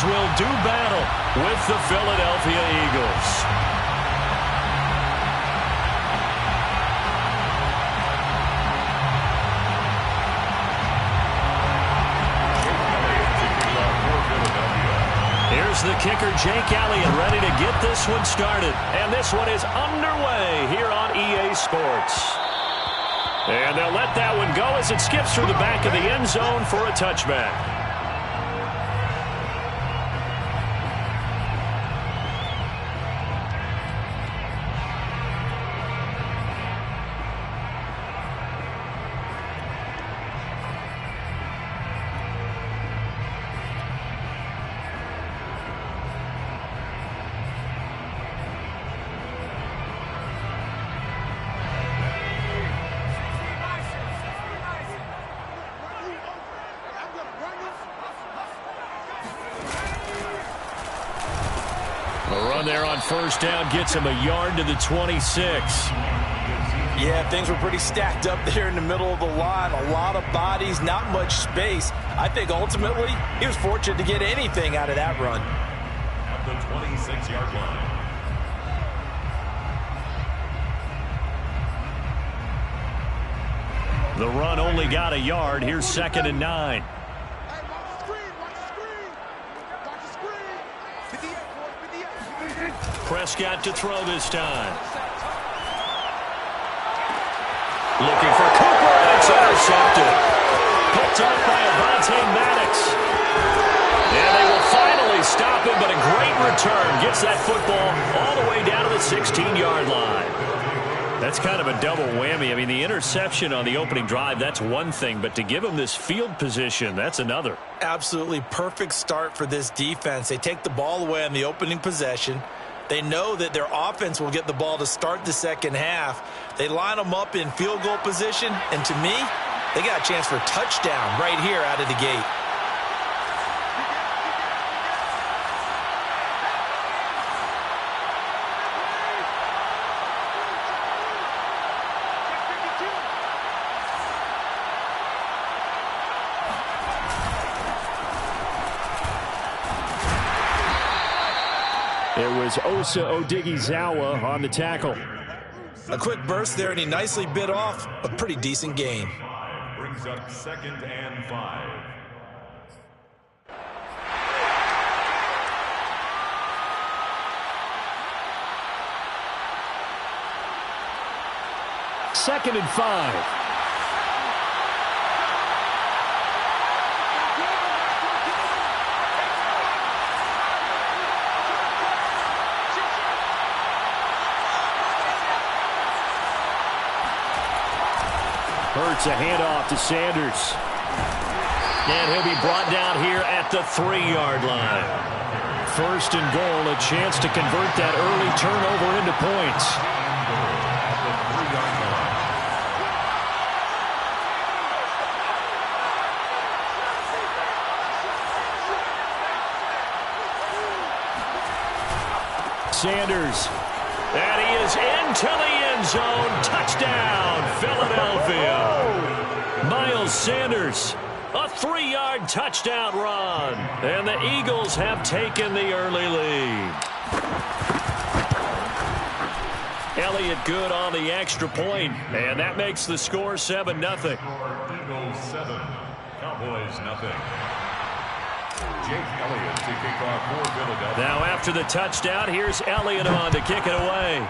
Steelers will do battle with the Philadelphia Eagles. Here's the kicker, Jake Elliott, ready to get this one started. And this one is underway here on EA Sports. And they'll let that one go as it skips through the back of the end zone for a touchback. There on first down gets him a yard to the 26. Yeah, things were pretty stacked up there in the middle of the line. A lot of bodies, not much space. I think ultimately he was fortunate to get anything out of that run. At the 26-yard line. The run only got a yard. Here's 2nd and 9. Prescott to throw this time. Looking for Cooper, and it's intercepted. Picked up by Avonte Maddox. And they will finally stop him, but a great return. Gets that football all the way down to the 16-yard line. That's kind of a double whammy. I mean, the interception on the opening drive, that's one thing, but to give him this field position, that's another. Absolutely perfect start for this defense. They take the ball away on the opening possession. They know that their offense will get the ball to start the second half. They line them up in field goal position, and to me, they got a chance for a touchdown right here out of the gate. It was Osa Odighizuwa on the tackle. A quick burst there, and he nicely bit off a pretty decent gain. Brings up 2nd and 5. Second and 5. Hurts a handoff to Sanders. And he'll be brought down here at the 3-yard line. 1st and goal, a chance to convert that early turnover into points. At the 3-yard line. Sanders. And he is into the end zone. Touchdown, Philadelphia. Miles Sanders, a 3-yard touchdown run. And the Eagles have taken the early lead. Elliott good on the extra point, and that makes the score 7-0. Eagles 7, Cowboys nothing. Jake Elliott to kick off for Philadelphia. Now after the touchdown, here's Elliott on to kick it away.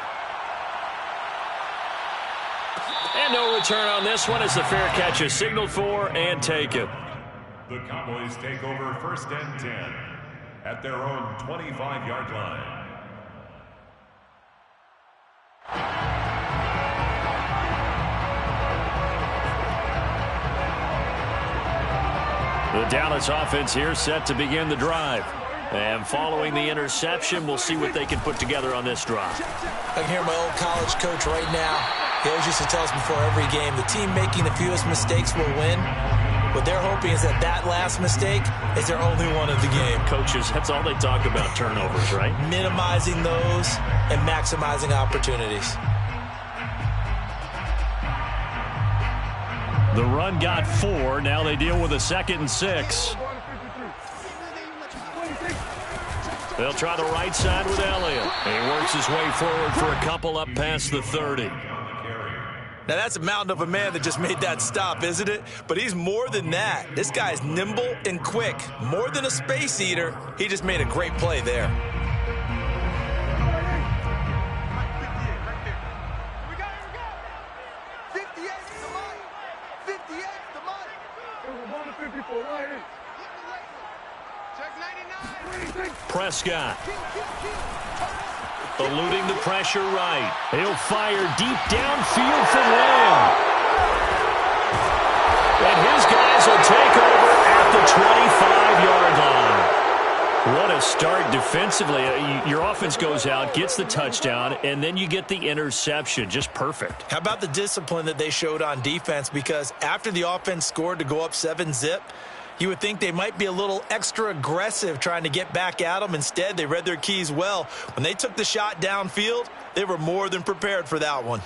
And no return on this one as the fair catch is signaled for and taken. The Cowboys take over 1st and 10 at their own 25-yard line. The Dallas offense here set to begin the drive. And following the interception, we'll see what they can put together on this drive. I can hear my old college coach right now. He always used to tell us before every game, the team making the fewest mistakes will win. What they're hoping is that that last mistake is their only one of the game. Coaches, that's all they talk about, turnovers, right? Minimizing those and maximizing opportunities. The run got 4. Now they deal with a 2nd and 6. They'll try the right side with Elliott. He works his way forward for a couple up past the 30. Now, that's a mountain of a man that just made that stop, isn't it? But he's more than that. This guy's nimble and quick. More than a space eater, he just made a great play there. Prescott. Eluding the pressure right. He'll fire deep downfield for Lamb. And his guys will take over at the 25-yard line. What a start defensively. Your offense goes out, gets the touchdown, and then you get the interception. Just perfect. How about the discipline that they showed on defense? Because after the offense scored to go up 7-zip, you would think they might be a little extra aggressive trying to get back at them. Instead, they read their keys well. When they took the shot downfield, they were more than prepared for that one.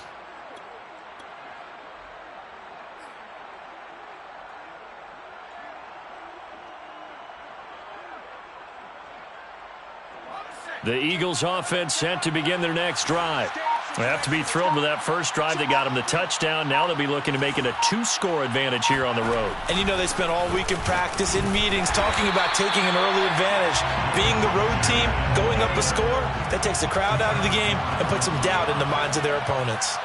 The Eagles offense set to begin their next drive. They have to be thrilled with that first drive. They got them the touchdown. Now they'll be looking to make it a 2-score advantage here on the road. And you know they spent all week in practice, in meetings, talking about taking an early advantage. Being the road team, going up a score, that takes the crowd out of the game and puts some doubt in the minds of their opponents.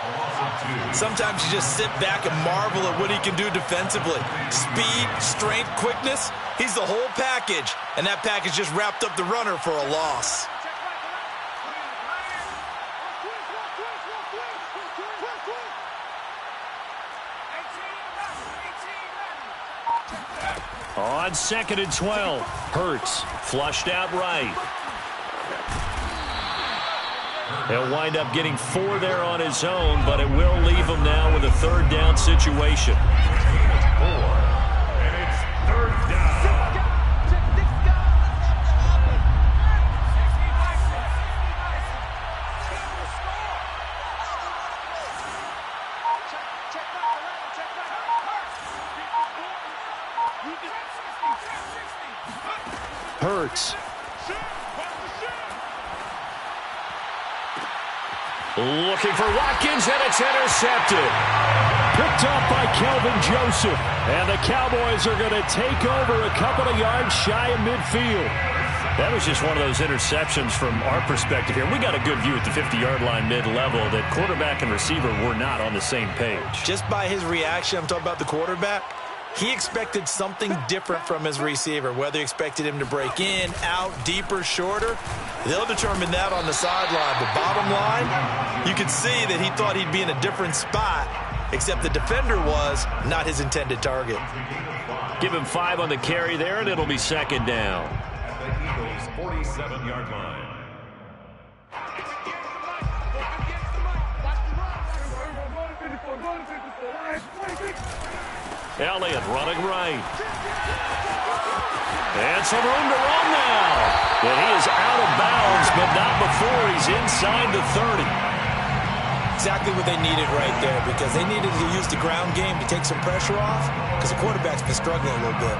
Sometimes you just sit back and marvel at what he can do defensively. Speed, strength, quickness, he's the whole package. And that package just wrapped up the runner for a loss. On 2nd and 12, Hurts flushed out right. He'll wind up getting 4 there on his own, but it will leave him now with a 3rd down situation. 4, and it's 3rd down. Hurts. Looking for Watkins, and it's intercepted. Picked off by Kelvin Joseph. And the Cowboys are going to take over a couple of yards shy of midfield. That was just one of those interceptions from our perspective here. We got a good view at the 50-yard line mid-level that quarterback and receiver were not on the same page. Just by his reaction, I'm talking about the quarterback, he expected something different from his receiver. Whether he expected him to break in, out, deeper, shorter, they'll determine that on the sideline. But bottom line, you could see that he thought he'd be in a different spot, except the defender was not his intended target. Give him 5 on the carry there, and it'll be 2nd down. The Eagles' 47-yard line. Elliott running right. And some room to run now. And he is out of bounds, but not before he's inside the 30. Exactly what they needed right there, because they needed to use the ground game to take some pressure off, because the quarterback's been struggling a little bit.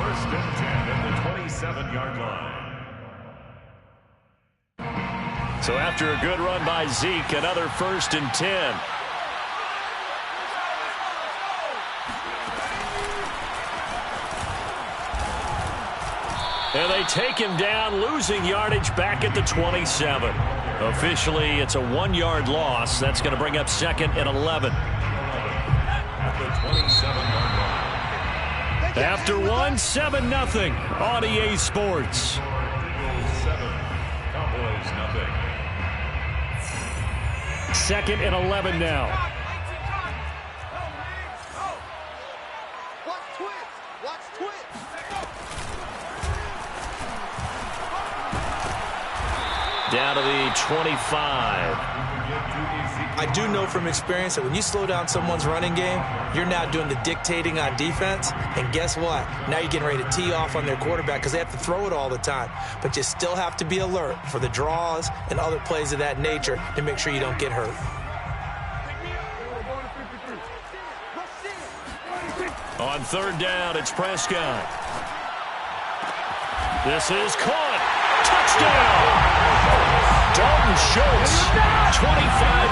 1st and 10 at the 27-yard line. So after a good run by Zeke, another 1st and 10. And they take him down, losing yardage back at the 27. Officially, it's a 1-yard loss. That's going to bring up 2nd and 11. At the 27-yard line. After 7-0 on EA Sports. 7, Cowboys nothing. 2nd and 11 now. Down to the 25. I do know from experience that when you slow down someone's running game, you're now doing the dictating on defense. And guess what? Now you're getting ready to tee off on their quarterback because they have to throw it all the time. But you still have to be alert for the draws and other plays of that nature to make sure you don't get hurt. On 3rd down, it's Prescott. This is caught. Touchdown! Dalton Schultz, 25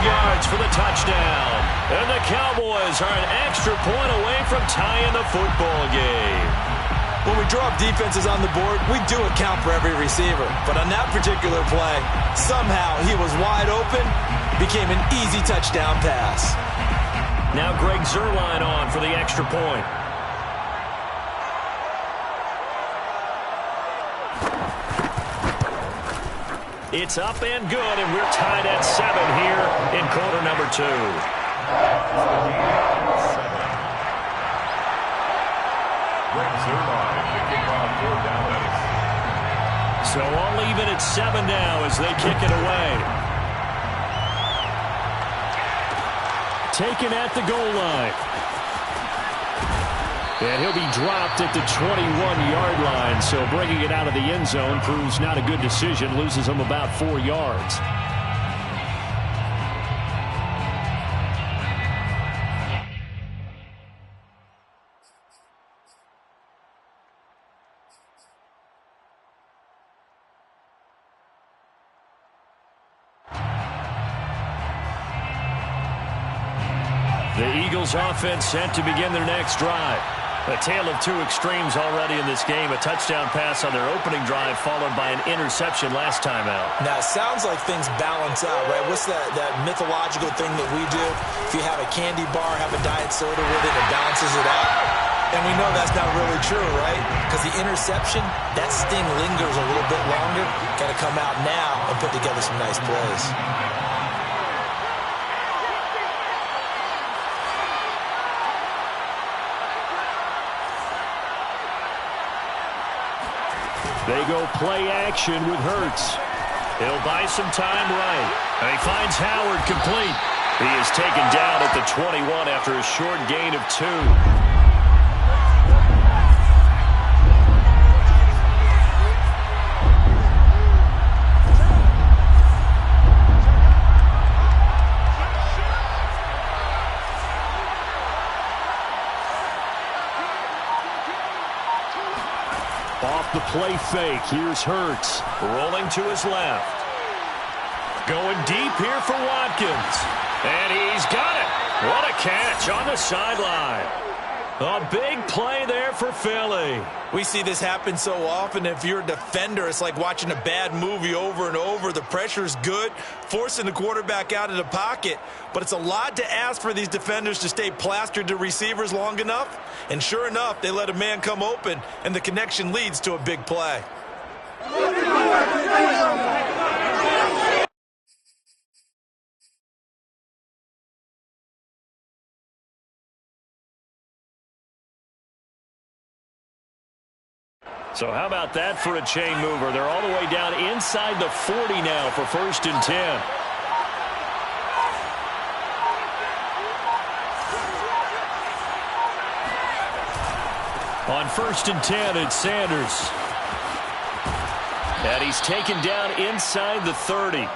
yards for the touchdown. And the Cowboys are an extra point away from tying the football game. When we draw up defenses on the board, we do account for every receiver. But on that particular play, somehow he was wide open, became an easy touchdown pass. Now Greg Zuerlein on for the extra point. It's up and good, and we're tied at 7 here in quarter number 2. Greg Zuerlein, the kickoff for Dallas. So all even at 7 now as they kick it away. Taken at the goal line. And he'll be dropped at the 21-yard line, so bringing it out of the end zone proves not a good decision, loses him about 4 yards. The Eagles offense set to begin their next drive. A tale of two extremes already in this game. A touchdown pass on their opening drive followed by an interception last time out. Now, it sounds like things balance out, right? What's that mythological thing that we do? If you have a candy bar, have a diet soda with it, it balances it out. And we know that's not really true, right? Because the interception, that sting lingers a little bit longer. Got to come out now and put together some nice plays. They go play action with Hurts. He'll buy some time right. And he finds Howard complete. He is taken down at the 21 after a short gain of 2. Off the play fake, here's Hurts. Rolling to his left. Going deep here for Watkins. And he's got it. What a catch on the sideline. A big play there for Philly. We see this happen so often. If you're a defender, it's like watching a bad movie over and over. The pressure's good, forcing the quarterback out of the pocket. But it's a lot to ask for these defenders to stay plastered to receivers long enough. And sure enough, they let a man come open, and the connection leads to a big play. So how about that for a chain mover? They're all the way down inside the 40 now for 1st and 10. On 1st and 10, it's Sanders. And he's taken down inside the 30.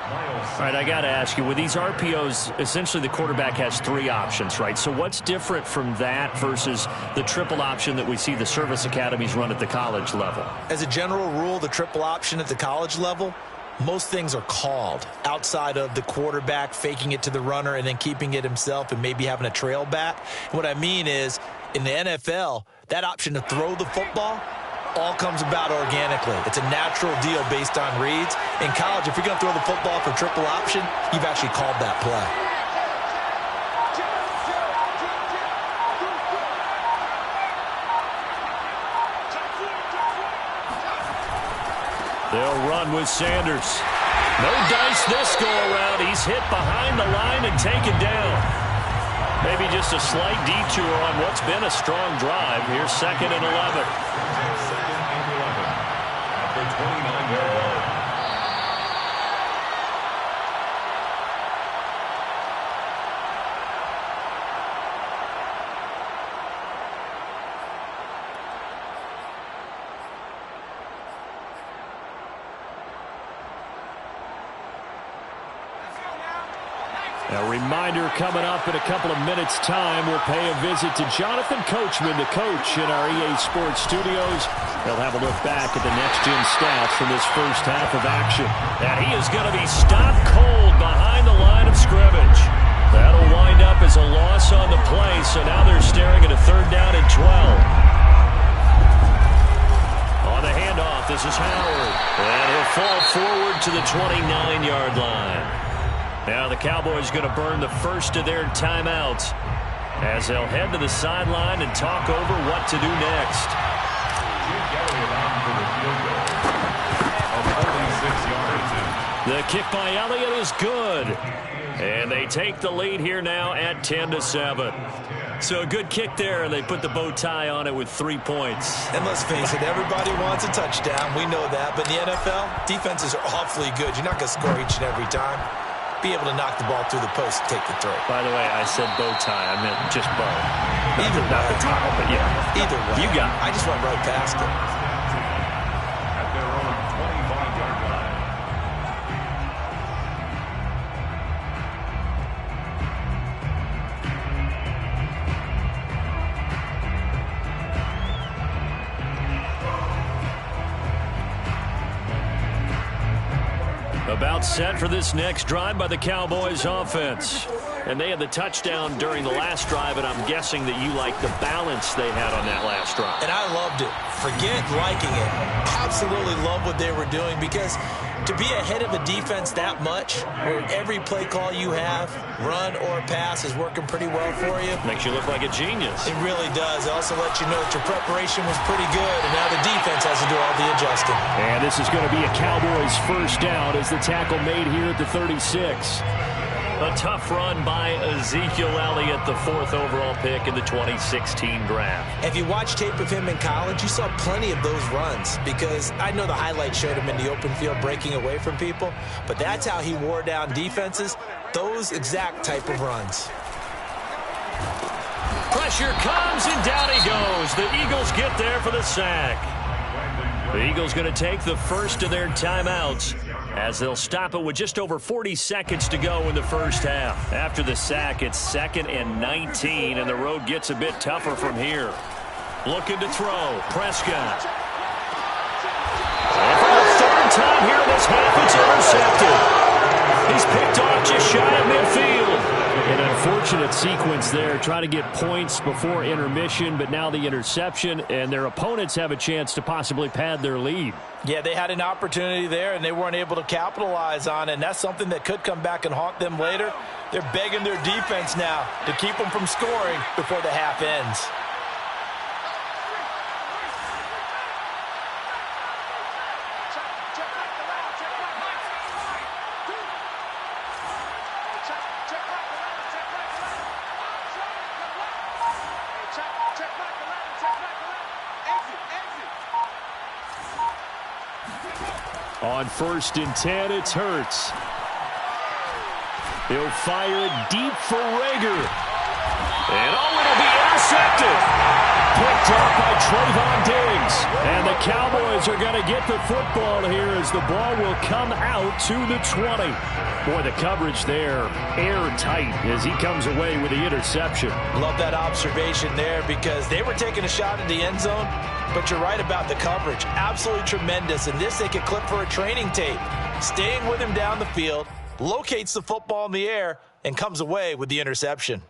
All right, I got to ask you, with these RPOs, essentially the quarterback has 3 options, right? So what's different from that versus the triple option that we see the service academies run at the college level? As a general rule, the triple option at the college level, most things are called outside of the quarterback faking it to the runner and then keeping it himself and maybe having a trail back. And what I mean is, in the NFL, that option to throw the football all comes about organically. It's a natural deal based on reads. In college, if you're going to throw the football for triple option, you've actually called that play. They'll run with Sanders. No dice this go around. He's hit behind the line and taken down. Maybe just a slight detour on what's been a strong drive. Here's 2nd and 11. 2nd and 11 at the 29-yard line. A reminder coming up in a couple of minutes' time. We'll pay a visit to Jonathan Coachman, the coach in our EA Sports studios. He'll have a look back at the next-gen stats from this first half of action. And he is going to be stopped cold behind the line of scrimmage. That'll wind up as a loss on the play, so now they're staring at a 3rd down and 12. On the handoff, this is Howard. And he'll fall forward to the 29-yard line. Now the Cowboys going to burn the first of their timeouts as they'll head to the sideline and talk over what to do next. The kick by Elliott is good. And they take the lead here now at 10-7. So a good kick there, and they put the bow tie on it with 3 points. And let's face it, everybody wants a touchdown. We know that. But in the NFL, defenses are awfully good. You're not going to score each and every time. Be able to knock the ball through the post and take the throw. By the way, I said bow tie. I meant just bow. Either way. Not the tie, but yeah. Either way. You got it. I just went right past it. At their own 25-yard line. About set for this next drive by the Cowboys offense. And they had the touchdown during the last drive, and I'm guessing that you like the balance they had on that last drive. And I loved it. Forget liking it. Absolutely love what they were doing, because to be ahead of a defense that much, where every play call you have, run or pass, is working pretty well for you. Makes you look like a genius. It really does. It also lets you know that your preparation was pretty good, and now the defense has to do all the adjusting. And this is going to be a Cowboys first down as the tackle made here at the 36. A tough run by Ezekiel Elliott, the 4th overall pick in the 2016 draft. If you watch tape of him in college, you saw plenty of those runs, because I know the highlights showed him in the open field breaking away from people, but that's how he wore down defenses, those exact type of runs. Pressure comes, and down he goes. The Eagles get there for the sack. The Eagles going to take the first of their timeouts as they'll stop it with just over 40 seconds to go in the first half. After the sack, it's 2nd and 19, and the road gets a bit tougher from here. Looking to throw. Prescott. And for the 3rd time here in this half, it's intercepted. He's picked off just shy of midfield. An unfortunate sequence there, trying to get points before intermission, but now the interception, and their opponents have a chance to possibly pad their lead. Yeah, they had an opportunity there, and they weren't able to capitalize on it, and that's something that could come back and haunt them later. They're begging their defense now to keep them from scoring before the half ends. On 1st and 10, it's Hurts. He'll fire it deep for Rager. And it'll be intercepted. Picked off by Trayvon Diggs. And the Cowboys are going to get the football here as the ball will come out to the 20. Boy, the coverage there, airtight as he comes away with the interception. Love that observation there, because they were taking a shot at the end zone, but you're right about the coverage. Absolutely tremendous. And this they could clip for a training tape. Staying with him down the field, locates the football in the air, and comes away with the interception.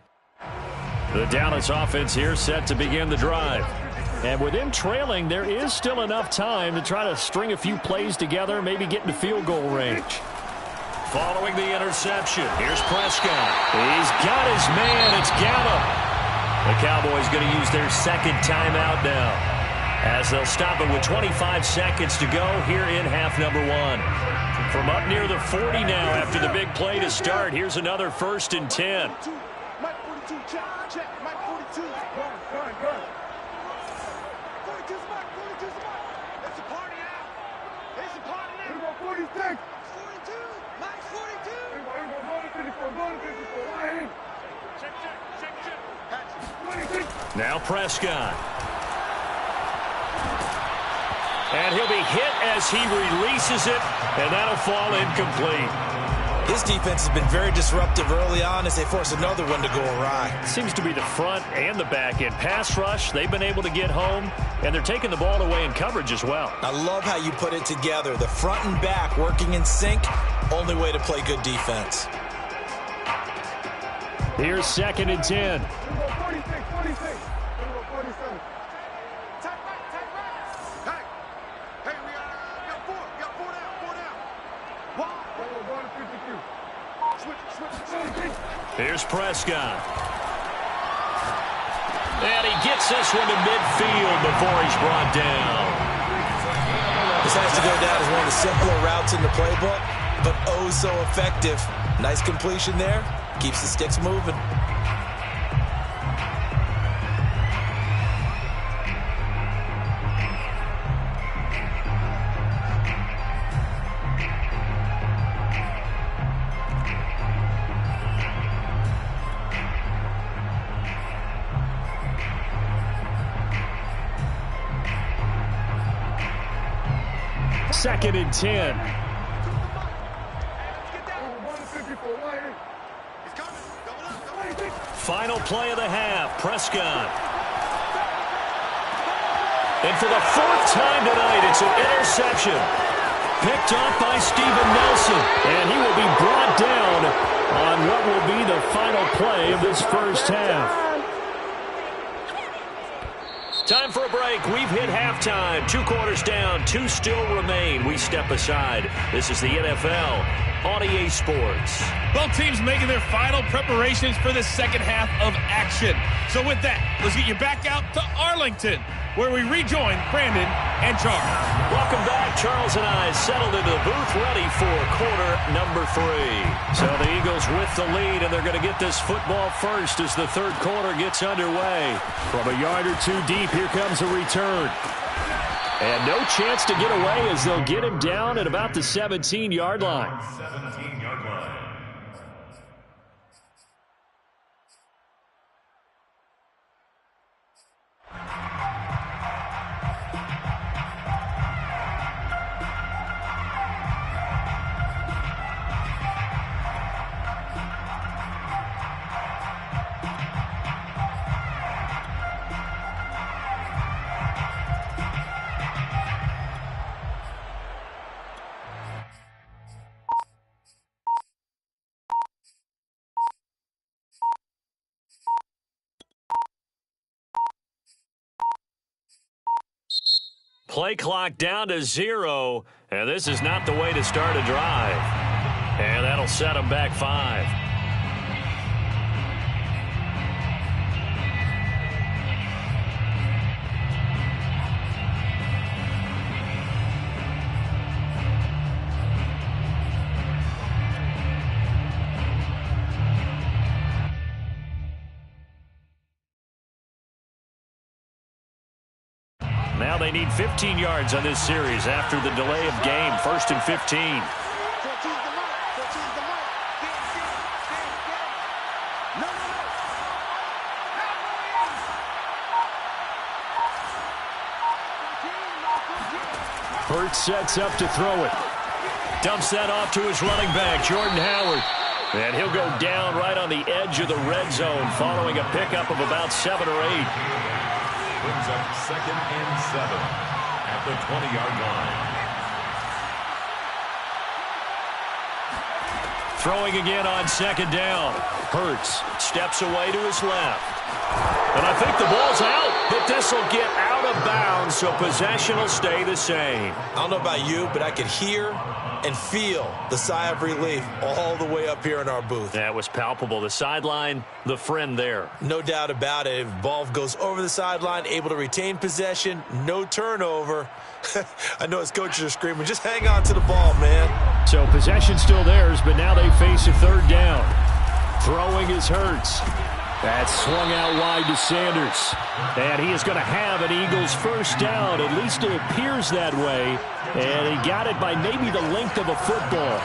The Dallas offense here set to begin the drive. And with them trailing, there is still enough time to try to string a few plays together, maybe get into field goal range. Following the interception, here's Prescott. He's got his man. It's Gallup. The Cowboys going to use their 2nd timeout now, as they'll stop it with 25 seconds to go here in half number 1. From up near the 40 now after the big play to start, here's another 1st and 10. Now Prescott. And he'll be hit as he releases it, and that'll fall incomplete. This defense has been very disruptive early on as they force another one to go awry. Seems to be the front and the back end. Pass rush, they've been able to get home, and they're taking the ball away in coverage as well. I love how you put it together. The front and back working in sync, only way to play good defense. Here's 2nd and 10. Here's Prescott. And he gets this one to midfield before he's brought down. This has to go down as one of the simpler routes in the playbook, but oh so effective. Nice completion there. Keeps the sticks moving. Second and 10. Final play of the half. Prescott. And for the 4th time tonight, it's an interception. Picked off by Steven Nelson. And he will be brought down on what will be the final play of this first half. Time for a break. We've hit halftime. 2 quarters down. 2 still remain. We step aside. This is the NFL on EA Sports. Both teams making their final preparations for the second half of action. So with that, let's get you back out to Arlington, where we rejoin Brandon and Charles. Welcome back. Charles and I settled into the booth, ready for quarter number 3. So the Eagles with the lead, and they're going to get this football first as the 3rd quarter gets underway. From a yard or 2 deep, here comes a return. And no chance to get away as they'll get him down at about the 17-yard line. 17-yard line. Play clock down to 0, and this is not the way to start a drive. And that'll set them back 5. Now they need 15 yards on this series after the delay of game. 1st and 15. Hurts sets up to throw it. Dumps that off to his running back, Jordan Howard. And he'll go down right on the edge of the red zone following a pickup of about 7 or 8. Brings up 2nd and 7 at the 20-yard line. Throwing again on 2nd down. Hurts steps away to his left. And I think the ball's out, but this will get out of bounds, so possession will stay the same. I don't know about you, but I could hear and feel the sigh of relief all the way up here in our booth. That was palpable. The sideline, the friend there. No doubt about it. If the ball goes over the sideline, able to retain possession, no turnover. I know his coaches are screaming, just hang on to the ball, man. So possession still theirs, but now they face a 3rd down. Throwing is Hurts. That's swung out wide to Sanders. And he is going to have an Eagles 1st down. At least it appears that way. And he got it by maybe the length of a football.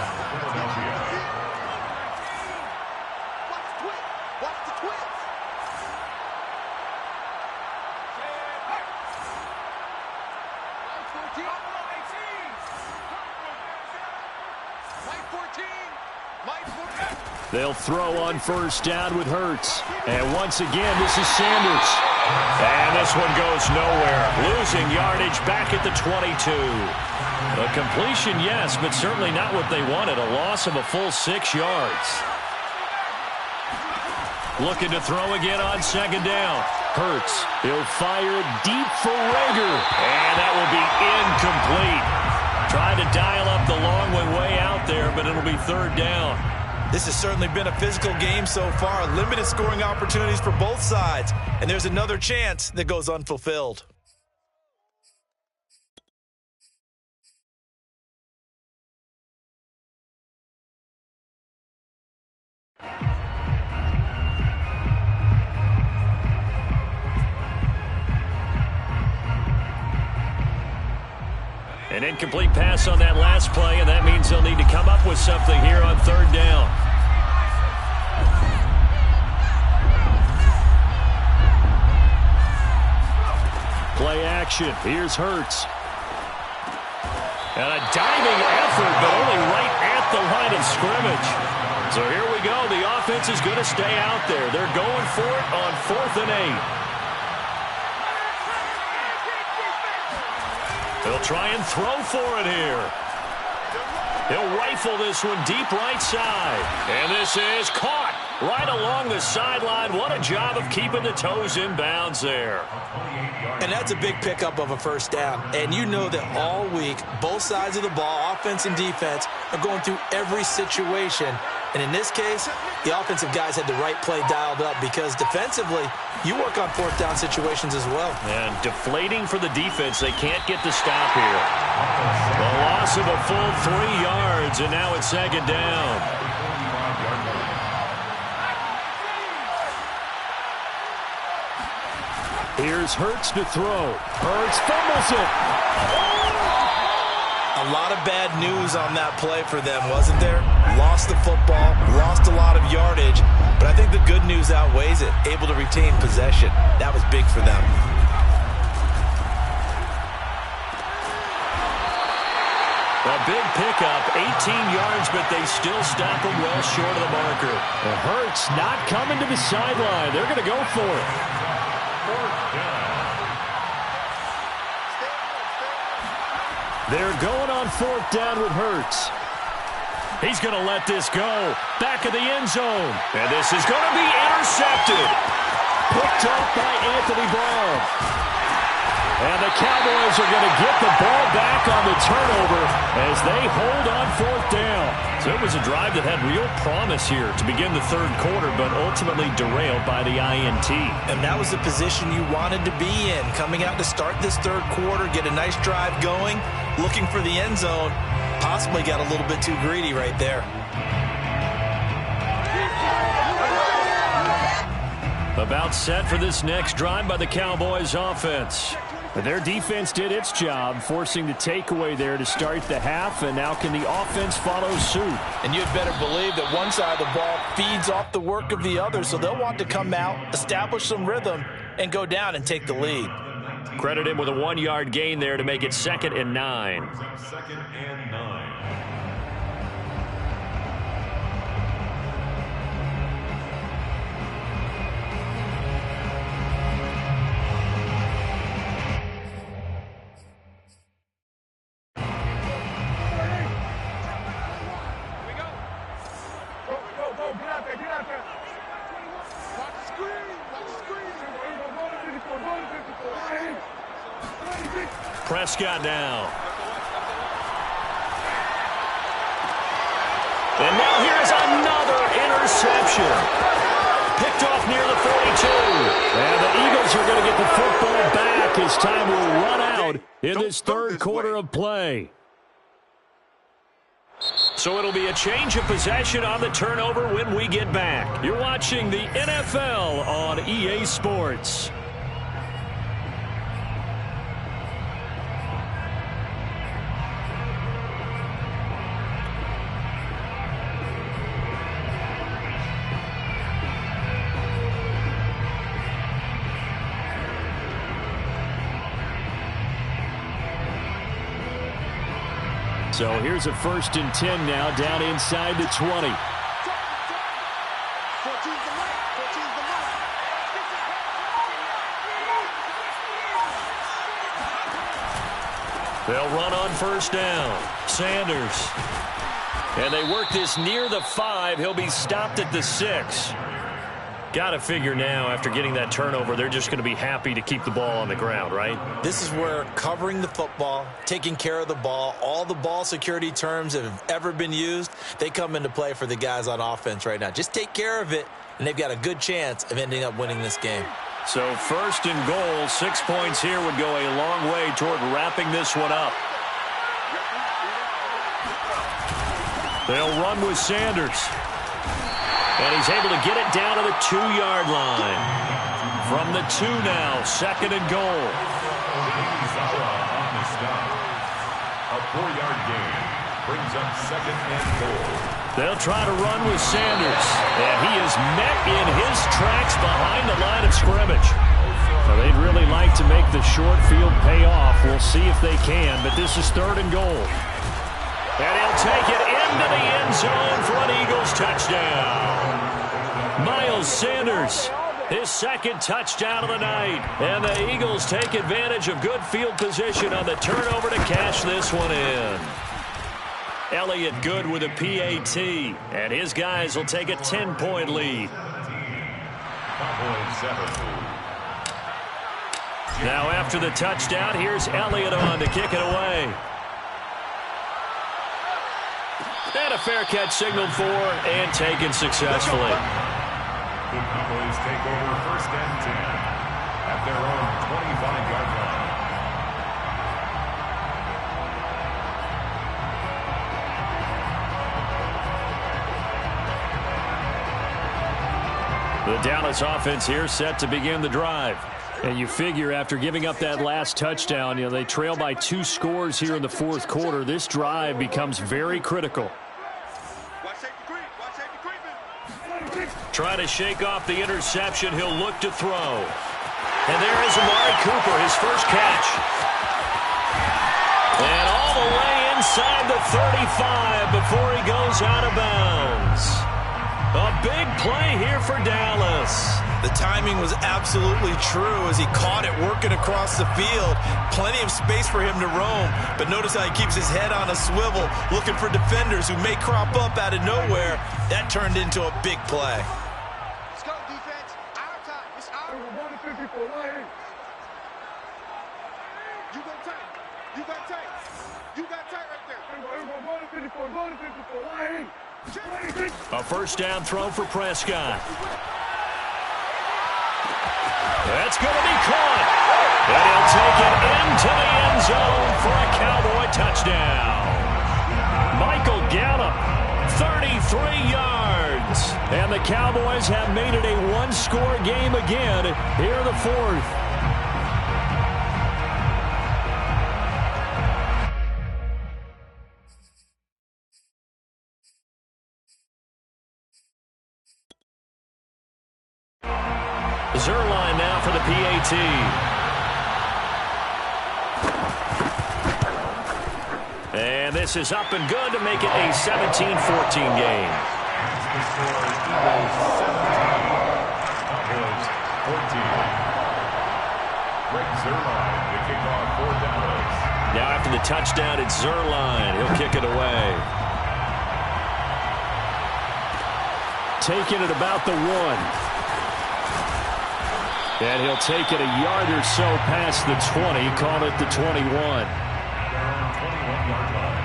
They'll throw on first down with Hurts. And once again, this is Sanders. And this one goes nowhere. Losing yardage back at the 22. A completion, yes, but certainly not what they wanted. A loss of a full 6 yards. Looking to throw again on second down. Hurts. He'll fire it deep for Rager. And that will be incomplete. Trying to dial up the long one way out there, but it'll be third down. This has certainly been a physical game so far. Limited scoring opportunities for both sides. And there's another chance that goes unfulfilled. An incomplete pass on that last play, and that means they'll need to come up with something here on third down. Play action. Here's Hurts. And a diving effort, but only right at the line of scrimmage. So here we go. The offense is going to stay out there. They're going for it on 4th and 8. He'll try and throw for it here. He'll rifle this one deep right side. And this is caught right along the sideline. What a job of keeping the toes in bounds there. And that's a big pickup of a first down. And you know that all week, both sides of the ball, offense and defense, are going through every situation. And in this case, the offensive guys had the right play dialed up because defensively, you work on 4th down situations as well. And deflating for the defense. They can't get the stop here. The loss of a full 3 yards, and now it's second down. Here's Hurts to throw. Hurts fumbles it. A lot of bad news on that play for them, wasn't there? Lost the football, lost a lot of yardage, but I think the good news outweighs it. Able to retain possession. That was big for them. A big pickup, 18 yards, but they still stop him well short of the marker. And Hurts not coming to the sideline. They're going to go for it. They're going on 4th down with Hurts. He's going to let this go. Back of the end zone. And this is going to be intercepted. Picked up by Anthony Brown. And the Cowboys are going to get the ball back on the turnover as they hold on 4th down. So it was a drive that had real promise here to begin the third quarter, but ultimately derailed by the INT. And that was the position you wanted to be in. Coming out to start this third quarter, get a nice drive going, looking for the end zone. Possibly got a little bit too greedy right there. About set for this next drive by the Cowboys offense. But their defense did its job, forcing the takeaway there to start the half, and now can the offense follow suit? And you'd better believe that one side of the ball feeds off the work of the other, so they'll want to come out, establish some rhythm, and go down and take the lead. Credit him with a 1-yard gain there to make it 2nd and 9. 2nd and 9. Prescott now. And now here's another interception. Picked off near the 42. And the Eagles are going to get the football back as time will run out in this third quarter of play. So it'll be a change of possession on the turnover when we get back. You're watching the NFL on EA Sports. So here's a 1st and 10 now down inside the 20. run on first down. Sanders. And they work this near the 5. He'll be stopped at the 6. Got to figure now, after getting that turnover, they're just going to be happy to keep the ball on the ground, right? This is where covering the football, taking care of the ball, all the ball security terms that have ever been used, they come into play for the guys on offense right now. Just take care of it, and they've got a good chance of ending up winning this game. So first and goal, 6 points here would go a long way toward wrapping this one up. They'll run with Sanders. And he's able to get it down to the 2-yard line. From the 2 now, second and goal. On the stop. A 4-yard gain brings up second and goal. They'll try to run with Sanders. And he is met in his tracks behind the line of scrimmage. So they'd really like to make the short field pay off. We'll see if they can, but this is third and goal. And he'll take it into the end zone for an Eagles touchdown. Miles Sanders, his second touchdown of the night. And the Eagles take advantage of good field position on the turnover to cash this one in. Elliott good with a PAT. And his guys will take a 10-point lead. Cowboys 7. Now after the touchdown, here's Elliott on to kick it away. And a fair catch signaled for and taken successfully. The Cowboys take over first and 10 at their own 25-yard line. The Dallas offense here set to begin the drive. And you figure after giving up that last touchdown, they trail by 2 scores here in the fourth quarter. This drive becomes very critical. Try to shake off the interception. He'll look to throw. And there is Amari Cooper, his first catch. And all the way inside the 35 before he goes out of bounds. A big play here for Dallas. The timing was absolutely true as he caught it working across the field. Plenty of space for him to roam, but notice how he keeps his head on a swivel, looking for defenders who may crop up out of nowhere. That turned into a big play. Let's go, defense. Our time. It's our 154 line. You go tight. You got tight. You got tight right there. 154 line. A first down throw for Prescott. That's going to be caught. And he'll take it into the end zone for a Cowboy touchdown. Michael Gallup, 33 yards. And the Cowboys have made it a one-score game again here in the fourth. Zerline now for the PAT. And this is up and good to make it a 17-14 game. The score, Eagles 17, Cowboys 14. Greg Zerline, the kickoff for Dallas. Now after the touchdown, it's Zerline. He'll kick it away. Taking it about the 1. And he'll take it a yard or so past the 20, call it the 21. They're on 21-yard line.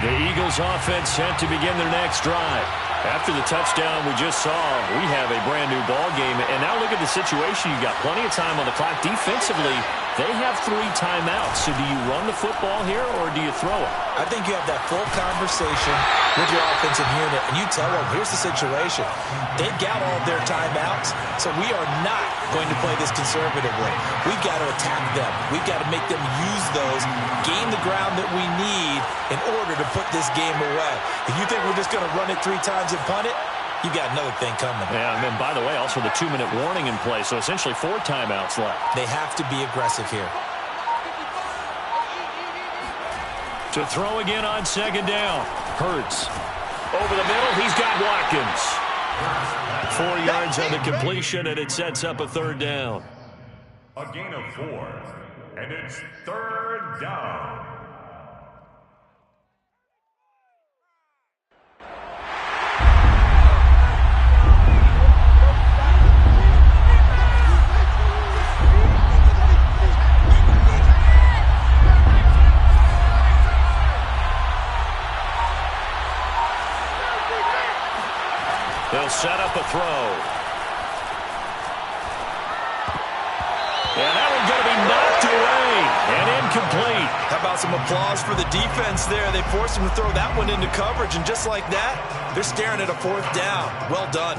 The Eagles offense set to begin their next drive. After the touchdown we just saw, we have a brand-new ball game. And now look at the situation. You've got plenty of time on the clock. Defensively, they have 3 timeouts. So do you run the football here or do you throw it? I think you have that full conversation with your offensive unit, and you tell them, here's the situation. They've got all of their timeouts, so we are not going to play this conservatively. We've got to attack them. We've got to make them use those, gain the ground that we need in order to put this game away. If you think we're just going to run it 3 times and punt it, you got another thing coming. Yeah, and then, by the way, also the 2-minute warning in place, so essentially 4 timeouts left. They have to be aggressive here. To throw again on second down. Hurts. Over the middle, he's got Watkins. 4 yards on the completion, and it sets up a third down. A gain of 4, and it's third down. They'll set up a throw. And that one's going to be knocked away and incomplete. How about some applause for the defense there? They forced him to throw that one into coverage, and just like that, they're staring at a 4th down. Well done.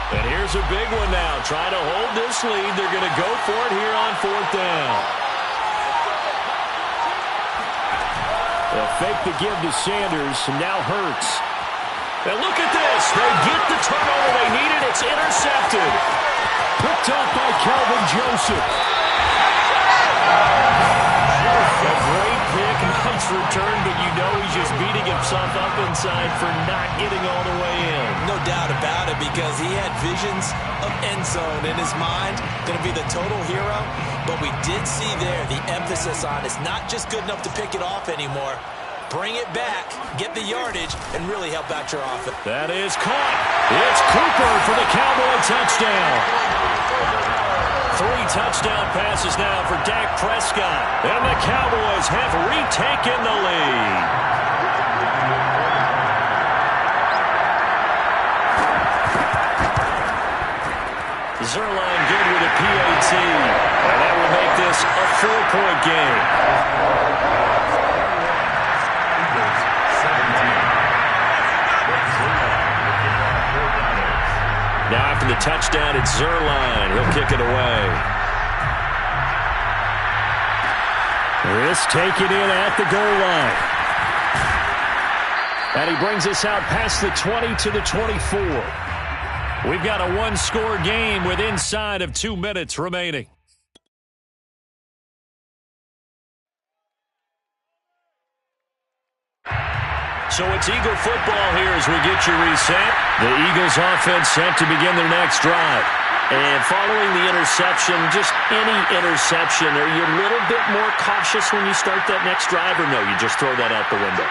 And here's a big one now. Trying to hold this lead. They're going to go for it here on 4th down. They'll fake the give to Sanders, and now Hurts. And look at this. They get the turnover they needed. It's intercepted. Picked up by Calvin Joseph. A great pick, nice return, but you know he's just beating himself up inside for not getting all the way in. No doubt about it, because he had visions of end zone in his mind. Going to be the total hero. But we did see there the emphasis on it's not just good enough to pick it off anymore. Bring it back, get the yardage, and really help out your offense. That is caught. It's Cooper for the Cowboy touchdown. 3 touchdown passes now for Dak Prescott. And the Cowboys have retaken the lead. Zerline good with a PAT. And that will make this a 4-point game. Now after the touchdown, it's Zerline. He'll kick it away. This taken in at the goal line. And he brings us out past the 20 to the 24. We've got a 1-score game with inside of 2 minutes remaining. So it's Eagle football here as we get you reset. The Eagles offense set to begin their next drive. And following the interception, just any interception, are you a little bit more cautious when you start that next drive, or no, you just throw that out the window?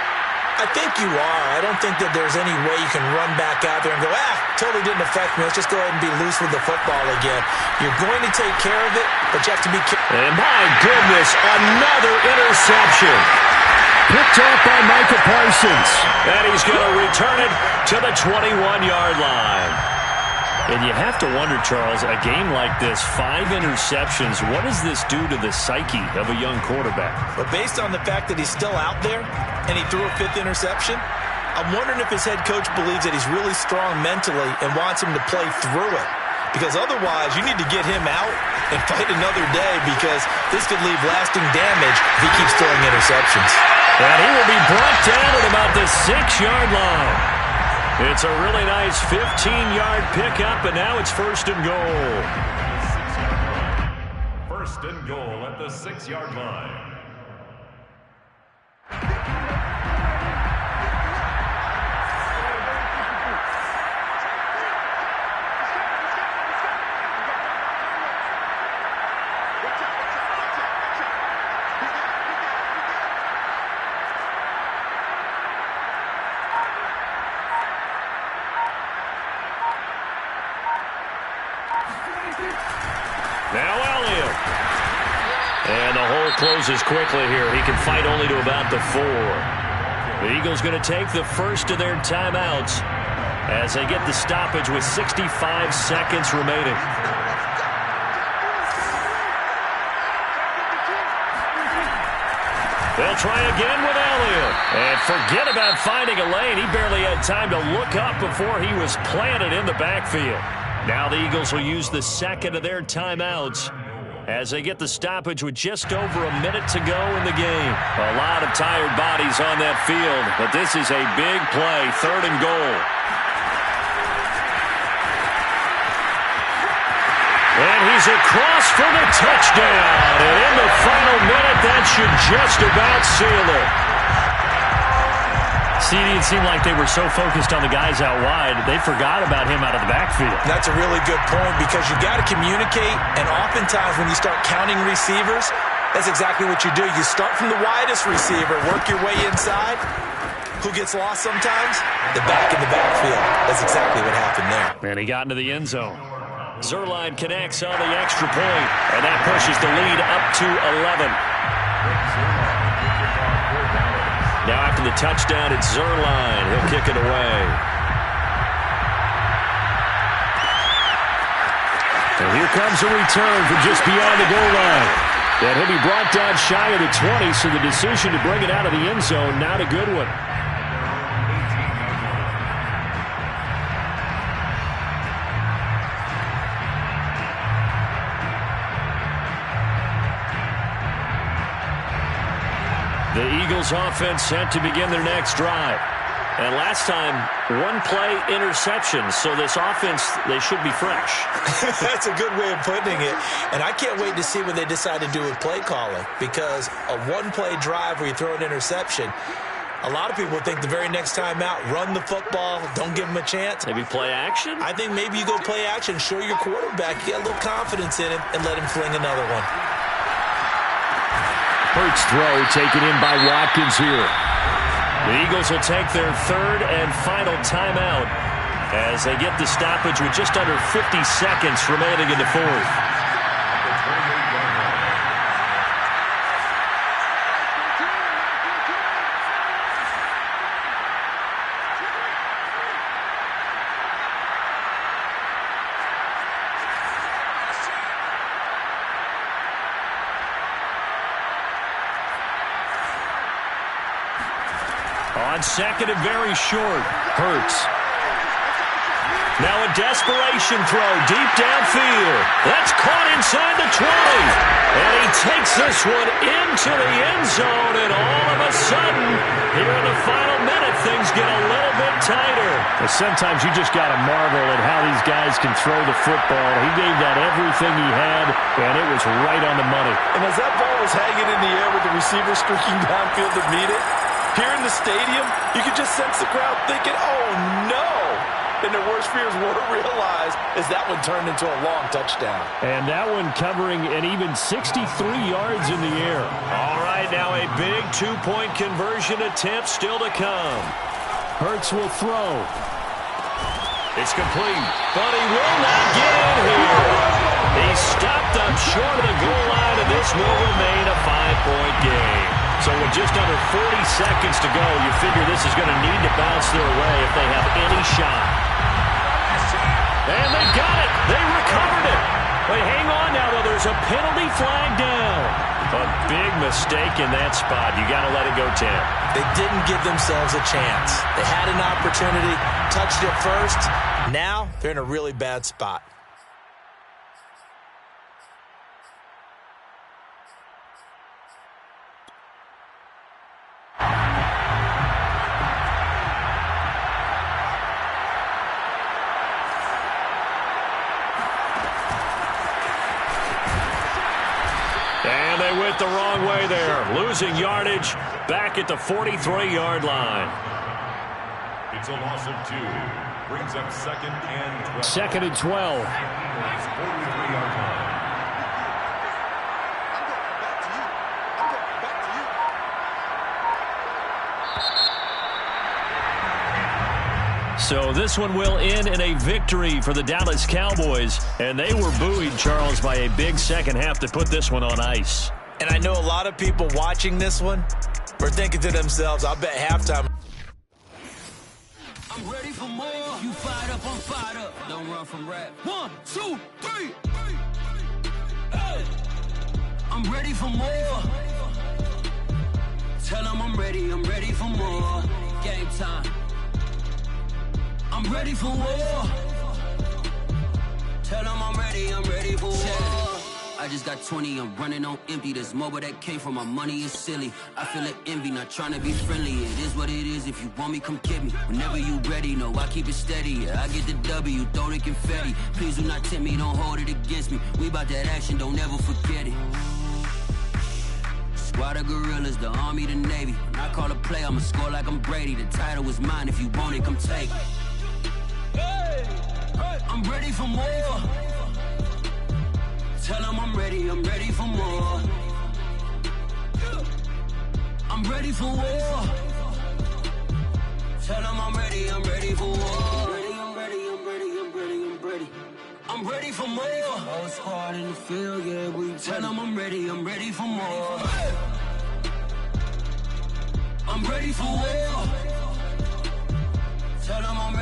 I think you are. I don't think that there's any way you can run back out there and go, totally didn't affect me. Let's just go ahead and be loose with the football again. You're going to take care of it, but you have to be careful. And my goodness, another interception. Picked up by Micah Parsons. And he's going to return it to the 21-yard line. And you have to wonder, Charles, a game like this, 5 interceptions, what does this do to the psyche of a young quarterback? But based on the fact that he's still out there and he threw a 5th interception, I'm wondering if his head coach believes that he's really strong mentally and wants him to play through it. Because otherwise, you need to get him out and fight another day, because this could leave lasting damage if he keeps throwing interceptions. And he will be brought down at about the 6-yard line. It's a really nice 15-yard pickup, and now it's 1st and goal. 1st and goal at the 6-yard line. Now Elliott. And the hole closes quickly here. He can fight only to about the 4. The Eagles going to take the first of their timeouts as they get the stoppage with 65 seconds remaining. They'll try again with Elliott. And forget about finding a lane. He barely had time to look up before he was planted in the backfield. Now the Eagles will use the second of their timeouts as they get the stoppage with just over a minute to go in the game. A lot of tired bodies on that field, but this is a big play, 3rd and goal. And he's across for the touchdown. And in the final minute, that should just about seal it. CD, it seemed like they were so focused on the guys out wide, they forgot about him out of the backfield. That's a really good point because you got to communicate, and oftentimes when you start counting receivers, that's exactly what you do. You start from the widest receiver, work your way inside. Who gets lost sometimes? The back in the backfield. That's exactly what happened there. And he got into the end zone. Zerline connects on the extra point, and that pushes the lead up to 11. Now after the touchdown, it's Zerline. He'll kick it away. And here comes a return from just beyond the goal line. And he'll be brought down shy of the 20, so the decision to bring it out of the end zone, not a good one. The Eagles offense set to begin their next drive. And last time, one-play interception. So this offense, they should be fresh. That's a good way of putting it. And I can't wait to see what they decide to do with play calling. Because a one-play drive where you throw an interception, a lot of people think the very next time out, run the football, don't give them a chance. Maybe play action? I think maybe you go play action, show your quarterback, you get a little confidence in him, and let him fling another one. Hurts throw taken in by Watkins here. The Eagles will take their 3rd and final timeout as they get the stoppage with just under 50 seconds remaining in the 4th. On second and very short, Hurts. Now a desperation throw deep downfield. That's caught inside the 20. And he takes this one into the end zone. And all of a sudden, here in the final minute, things get a little bit tighter. Well, sometimes you just got to marvel at how these guys can throw the football. He gave that everything he had, and it was right on the money. And as that ball was hanging in the air with the receiver streaking downfield to meet it, here in the stadium, you could just sense the crowd thinking, oh, no. And their worst fears were realized as that one turned into a long touchdown. And that one covering an even 63 yards in the air. All right, now a big two-point conversion attempt still to come. Hurts will throw. It's complete, but he will not get in here. He stopped up short of the goal line, and this will remain a 5-point game. So with just under 40 seconds to go, you figure this is going to need to bounce their way if they have any shot. And they got it. They recovered it. But hang on now, though. There's a penalty flag down. A big mistake in that spot. You got to let it go 10. They didn't give themselves a chance. They had an opportunity, touched it first. Now they're in a really bad spot. And they went the wrong way there. Losing yardage back at the 43-yard line. It's a loss of 2. Brings up 2nd and 12. 2nd and 12. 43-yard line. So this one will end in a victory for the Dallas Cowboys. And they were buoyed, Charles, by a big second half to put this one on ice. And I know a lot of people watching this one were thinking to themselves, I'll bet halftime. I'm ready for more. You fired up, I'm fired up. Don't run from rap. 1, 2, 3. Hey. I'm ready for more. Tell them I'm ready for more. Game time. I'm ready for war. Tell them I'm ready for war. I just got 20, I'm running on empty. This mobile that came from my money is silly. I feel like envy, not trying to be friendly. It is what it is, if you want me, come get me. Whenever you ready, no, I keep it steady. Yeah, I get the W, throw the confetti. Please do not tempt me, don't hold it against me. We about that action, don't ever forget it. Squad of gorillas, the army, the navy. When I call a play, I'ma score like I'm Brady. The title is mine, if you want it, come take it. I'm ready for more. Tell them I'm ready for more. I'm ready for war. Tell them I'm ready for war. I'm ready for more. Whole squad in the field, yeah, we tell them I'm ready for more. I'm ready for war. Tell them I'm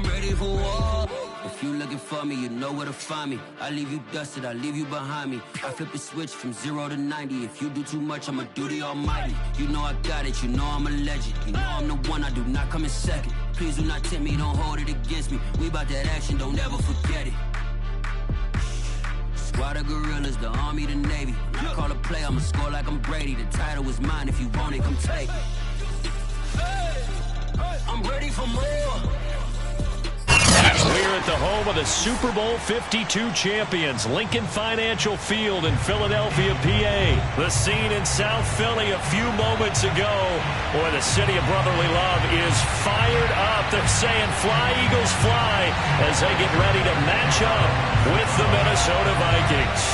ready for war. If you looking for me, you know where to find me. I leave you dusted, I leave you behind me. I flip the switch from 0 to 90. If you do too much, I'ma do the almighty. You know I got it, you know I'm a legend. You know I'm the one, I do not come in second. Please do not tempt me, don't hold it against me. We about that action, don't ever forget it. Squad of gorillas, the army, the navy. When I call a play, I'ma score like I'm Brady. The title is mine, if you want it, come take it. I'm ready for more. We're at the home of the Super Bowl 52 champions, Lincoln Financial Field in Philadelphia, PA. The scene in South Philly a few moments ago, where the city of brotherly love is fired up. They're saying, "Fly, Eagles, fly," as they get ready to match up with the Minnesota Vikings.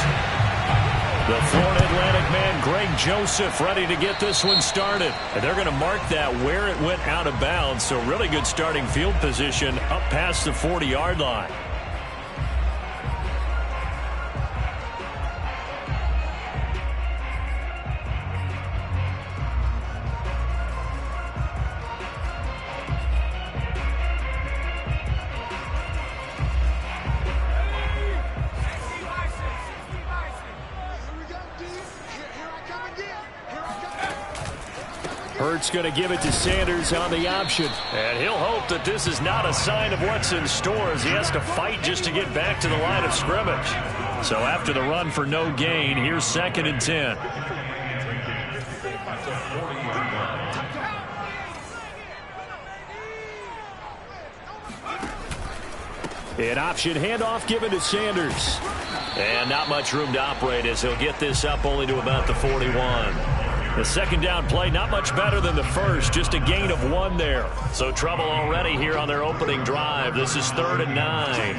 The Florida Atlantic man, Greg Joseph, ready to get this one started. And they're going to mark that where it went out of bounds. So really good starting field position up past the 40-yard line. Hurts going to give it to Sanders on the option. And he'll hope that this is not a sign of what's in store, as he has to fight just to get back to the line of scrimmage. So after the run for no gain, here's 2nd and 10. An option handoff given to Sanders. And not much room to operate as he'll get this up only to about the 41. The second down play, not much better than the first, just a gain of 1 there. So trouble already here on their opening drive. This is 3rd and 9.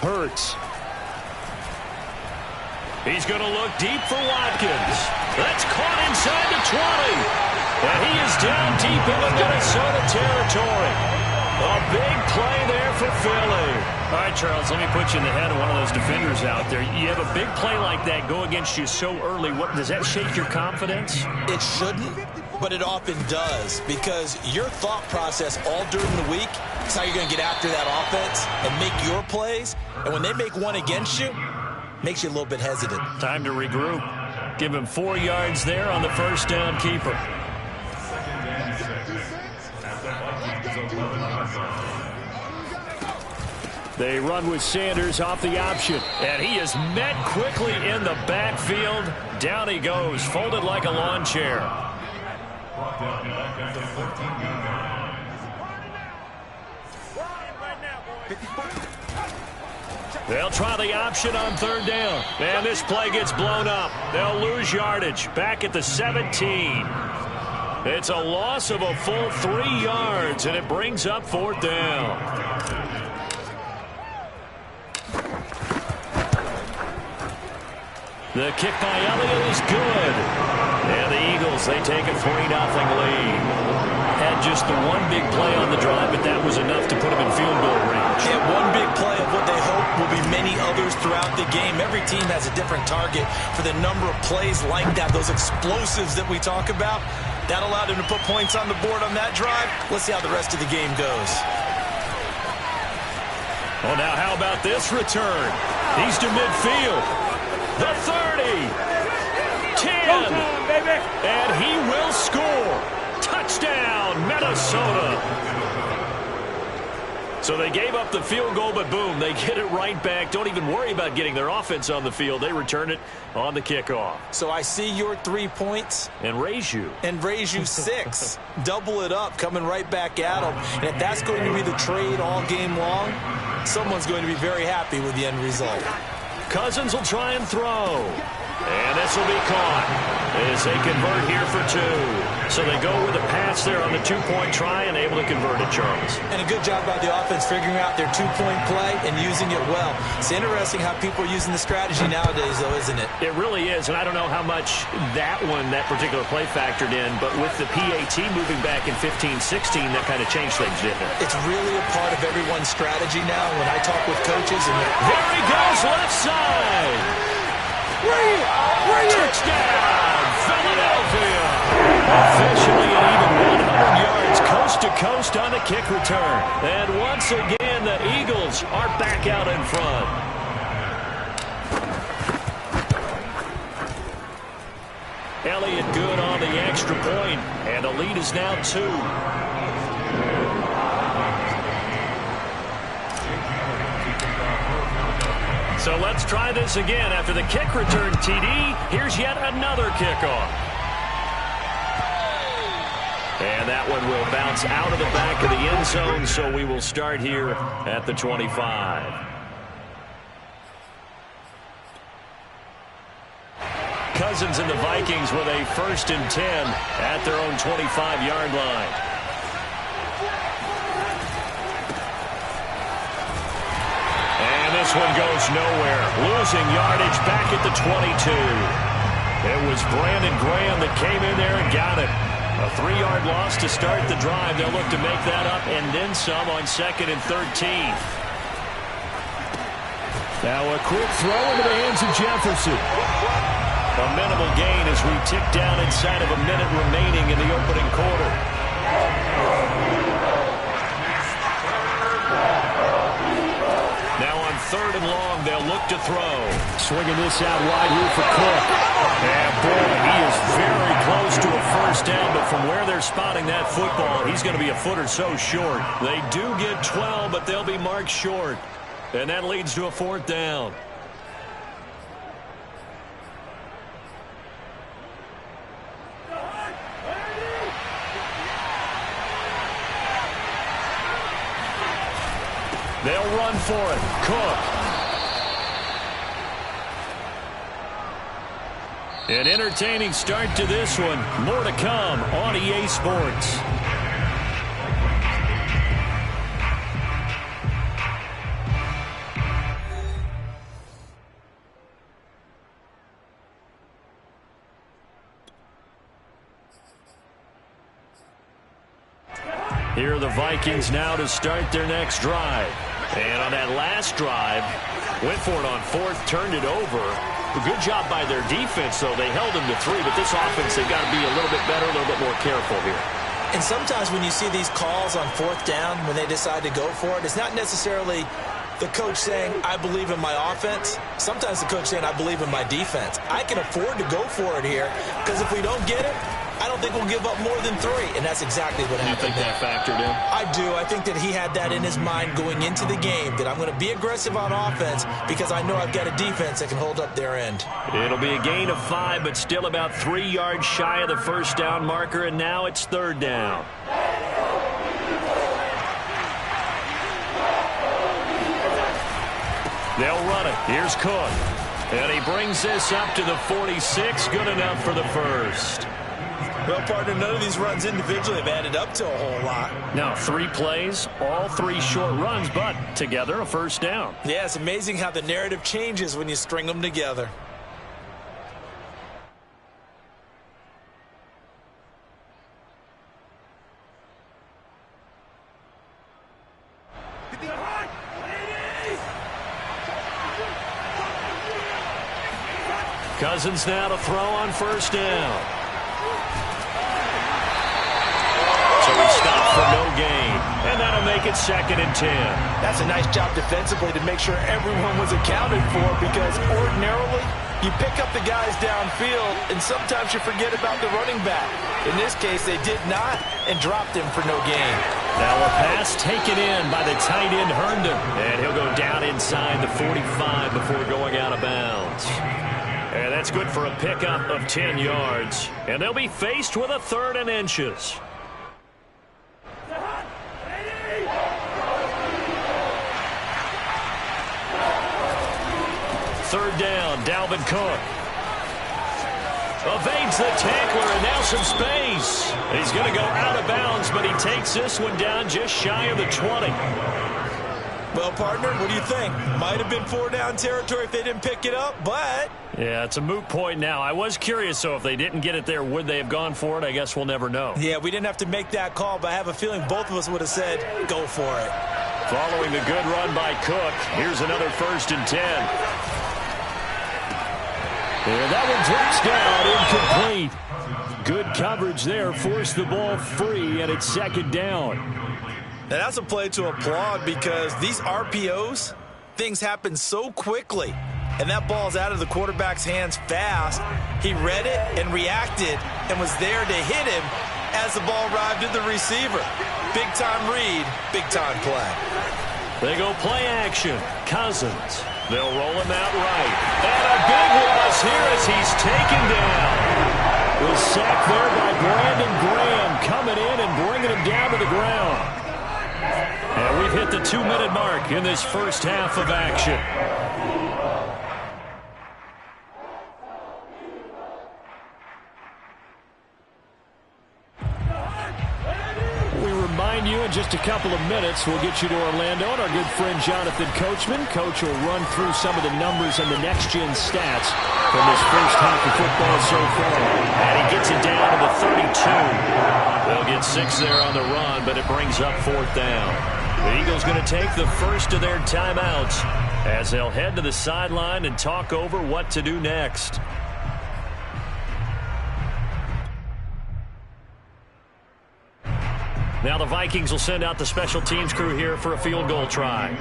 Hurts. He's going to look deep for Watkins. That's caught inside the 20. And he is down deep into Minnesota territory. A big play there for Philly. All right, Charles, let me put you in the head of one of those defenders out there. You have a big play like that go against you so early. What, does that shake your confidence? It shouldn't, but it often does, because your thought process all during the week is how you're going to get after that offense and make your plays. And when they make one against you, makes you a little bit hesitant. Time to regroup. Give him 4 yards there on the first down keeper. They run with Sanders off the option. And he is met quickly in the backfield. Down he goes, folded like a lawn chair. They'll try the option on 3rd down. And this play gets blown up. They'll lose yardage. Back at the 17. It's a loss of a full 3 yards, and it brings up 4th down. The kick by Elliott is good. And the Eagles, they take a 3-0 lead. Had just the one big play on the drive, but that was enough to put them in field goal range. Yeah, one big play of what they hope will be many others throughout the game. Every team has a different target for the number of plays like that, those explosives that we talk about. That allowed him to put points on the board on that drive. Let's see how the rest of the game goes. Well, now how about this return? He's to midfield. The 30. 10. And he will score. Touchdown, Minnesota. So they gave up the field goal, but boom, they get it right back. Don't even worry about getting their offense on the field. They return it on the kickoff. So I see your 3 points. And raise you. And raise you 6. Double it up, coming right back at them. And if that's going to be the trade all game long, someone's going to be very happy with the end result. Cousins will try and throw. And this will be caught as they convert here for 2. So they go with a pass there on the 2-point try and able to convert it, Charles. And a good job by the offense figuring out their 2-point play and using it well. It's interesting how people are using the strategy nowadays, though, isn't it? It really is, and I don't know how much that particular play factored in, but with the PAT moving back in 15-16, that kind of changed things, didn't it? It's really a part of everyone's strategy now. When I talk with coaches, and there he goes, left side. Touchdown, Philadelphia. Officially an even 100 yards coast to coast on the kick return. And once again, the Eagles are back out in front. Elliott good on the extra point, and the lead is now 2. So let's try this again. After the kick return, TD, here's yet another kickoff. And that one will bounce out of the back of the end zone, so we will start here at the 25. Cousins and the Vikings with a 1st and 10 at their own 25-yard line. This one goes nowhere. Losing yardage back at the 22. It was Brandon Graham that came in there and got it. A 3-yard loss to start the drive. They'll look to make that up and then some on 2nd and 13. Now a quick throw into the hands of Jefferson. A minimal gain as we tick down inside of a minute remaining in the opening quarter. Now on 3rd and long, they'll look to throw. Swinging this out wide here for Cook. And boy, he is very close to a 1st down, but from where they're spotting that football, he's going to be a foot or so short. They do get 12, but they'll be marked short. And that leads to a 4th down. They'll run for it. Cook. An entertaining start to this one. More to come on EA Sports. Here are the Vikings now to start their next drive. And on that last drive, went for it on 4th, turned it over. A good job by their defense, though. They held them to 3, but this offense, they've got to be a little bit better, a little bit more careful here. And sometimes when you see these calls on 4th down, when they decide to go for it, it's not necessarily the coach saying, I believe in my offense. Sometimes the coach saying, I believe in my defense. I can afford to go for it here, because if we don't get it, I don't think we'll give up more than 3, and that's exactly what happened. You think that factored in? I do. I think that he had that in his mind going into the game, that I'm going to be aggressive on offense because I know I've got a defense that can hold up their end. It'll be a gain of 5, but still about 3 yards shy of the 1st down marker, and now it's 3rd down. They'll run it. Here's Cook. And he brings this up to the 46. Good enough for the 1st. Well, partner, none of these runs individually have added up to a whole lot. Now, 3 plays, all 3 short runs, but together a 1st down. Yeah, it's amazing how the narrative changes when you string them together. Cousins now to throw on 1st down. stopped for no gain. And that'll make it 2nd and 10. That's a nice job defensively to make sure everyone was accounted for, because ordinarily you pick up the guys downfield and sometimes you forget about the running back. In this case, they did not and dropped him for no gain. Now a pass taken in by the tight end Herndon. And he'll go down inside the 45 before going out of bounds. And that's good for a pickup of 10 yards. And they'll be faced with a 3rd and inches. Third down, Dalvin Cook. Evades the tackler, and now some space. He's going to go out of bounds, but he takes this one down just shy of the 20. Well, partner, what do you think? Might have been 4-down territory if they didn't pick it up, but... Yeah, it's a moot point now. I was curious, so if they didn't get it there, would they have gone for it? I guess we'll never know. Yeah, we didn't have to make that call, but I have a feeling both of us would have said, go for it. Following the good run by Cook, here's another 1st and 10. And that one drops down, incomplete. Good coverage there, forced the ball free, and it's 2nd down. Now that's a play to applaud, because these RPOs, things happen so quickly. And that ball's out of the quarterback's hands fast. He read it and reacted and was there to hit him as the ball arrived at the receiver. Big-time read, big-time play. They go play action. Cousins. They'll roll him out right. And a big loss here as he's taken down. Was sacked there by Brandon Graham, coming in and bringing him down to the ground. And we've hit the 2-minute mark in this first half of action. You in just a couple of minutes. We'll get you to Orlando and our good friend Jonathan Coachman. Coach will run through some of the numbers and the next-gen stats from this first half of football so far. And he gets it down to the 32. They'll get 6 there on the run, but it brings up 4th down. The Eagles going to take the first of their timeouts as they'll head to the sideline and talk over what to do next. Now the Vikings will send out the special teams crew here for a field goal try. And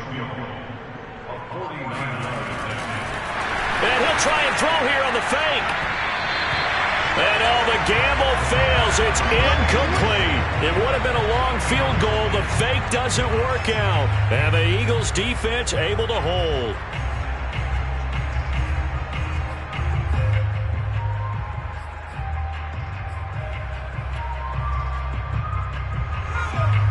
he'll try and throw here on the fake. And the gamble fails. It's incomplete. It would have been a long field goal. The fake doesn't work out. And the Eagles defense able to hold.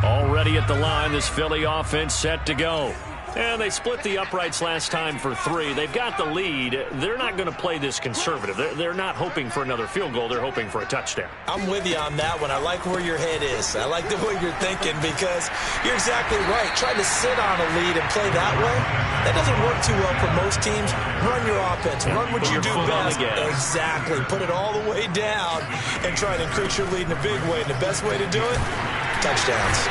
Already at the line, this Philly offense set to go. And they split the uprights last time for 3. They've got the lead. They're not going to play this conservative. They're not hoping for another field goal. They're hoping for a touchdown. I'm with you on that one. I like where your head is. I like the way you're thinking, because you're exactly right. Trying to sit on a lead and play that way, that doesn't work too well for most teams. Run your offense. Run what you do best. Exactly. Put it all the way down and try to increase your lead in a big way. And the best way to do it, touchdowns.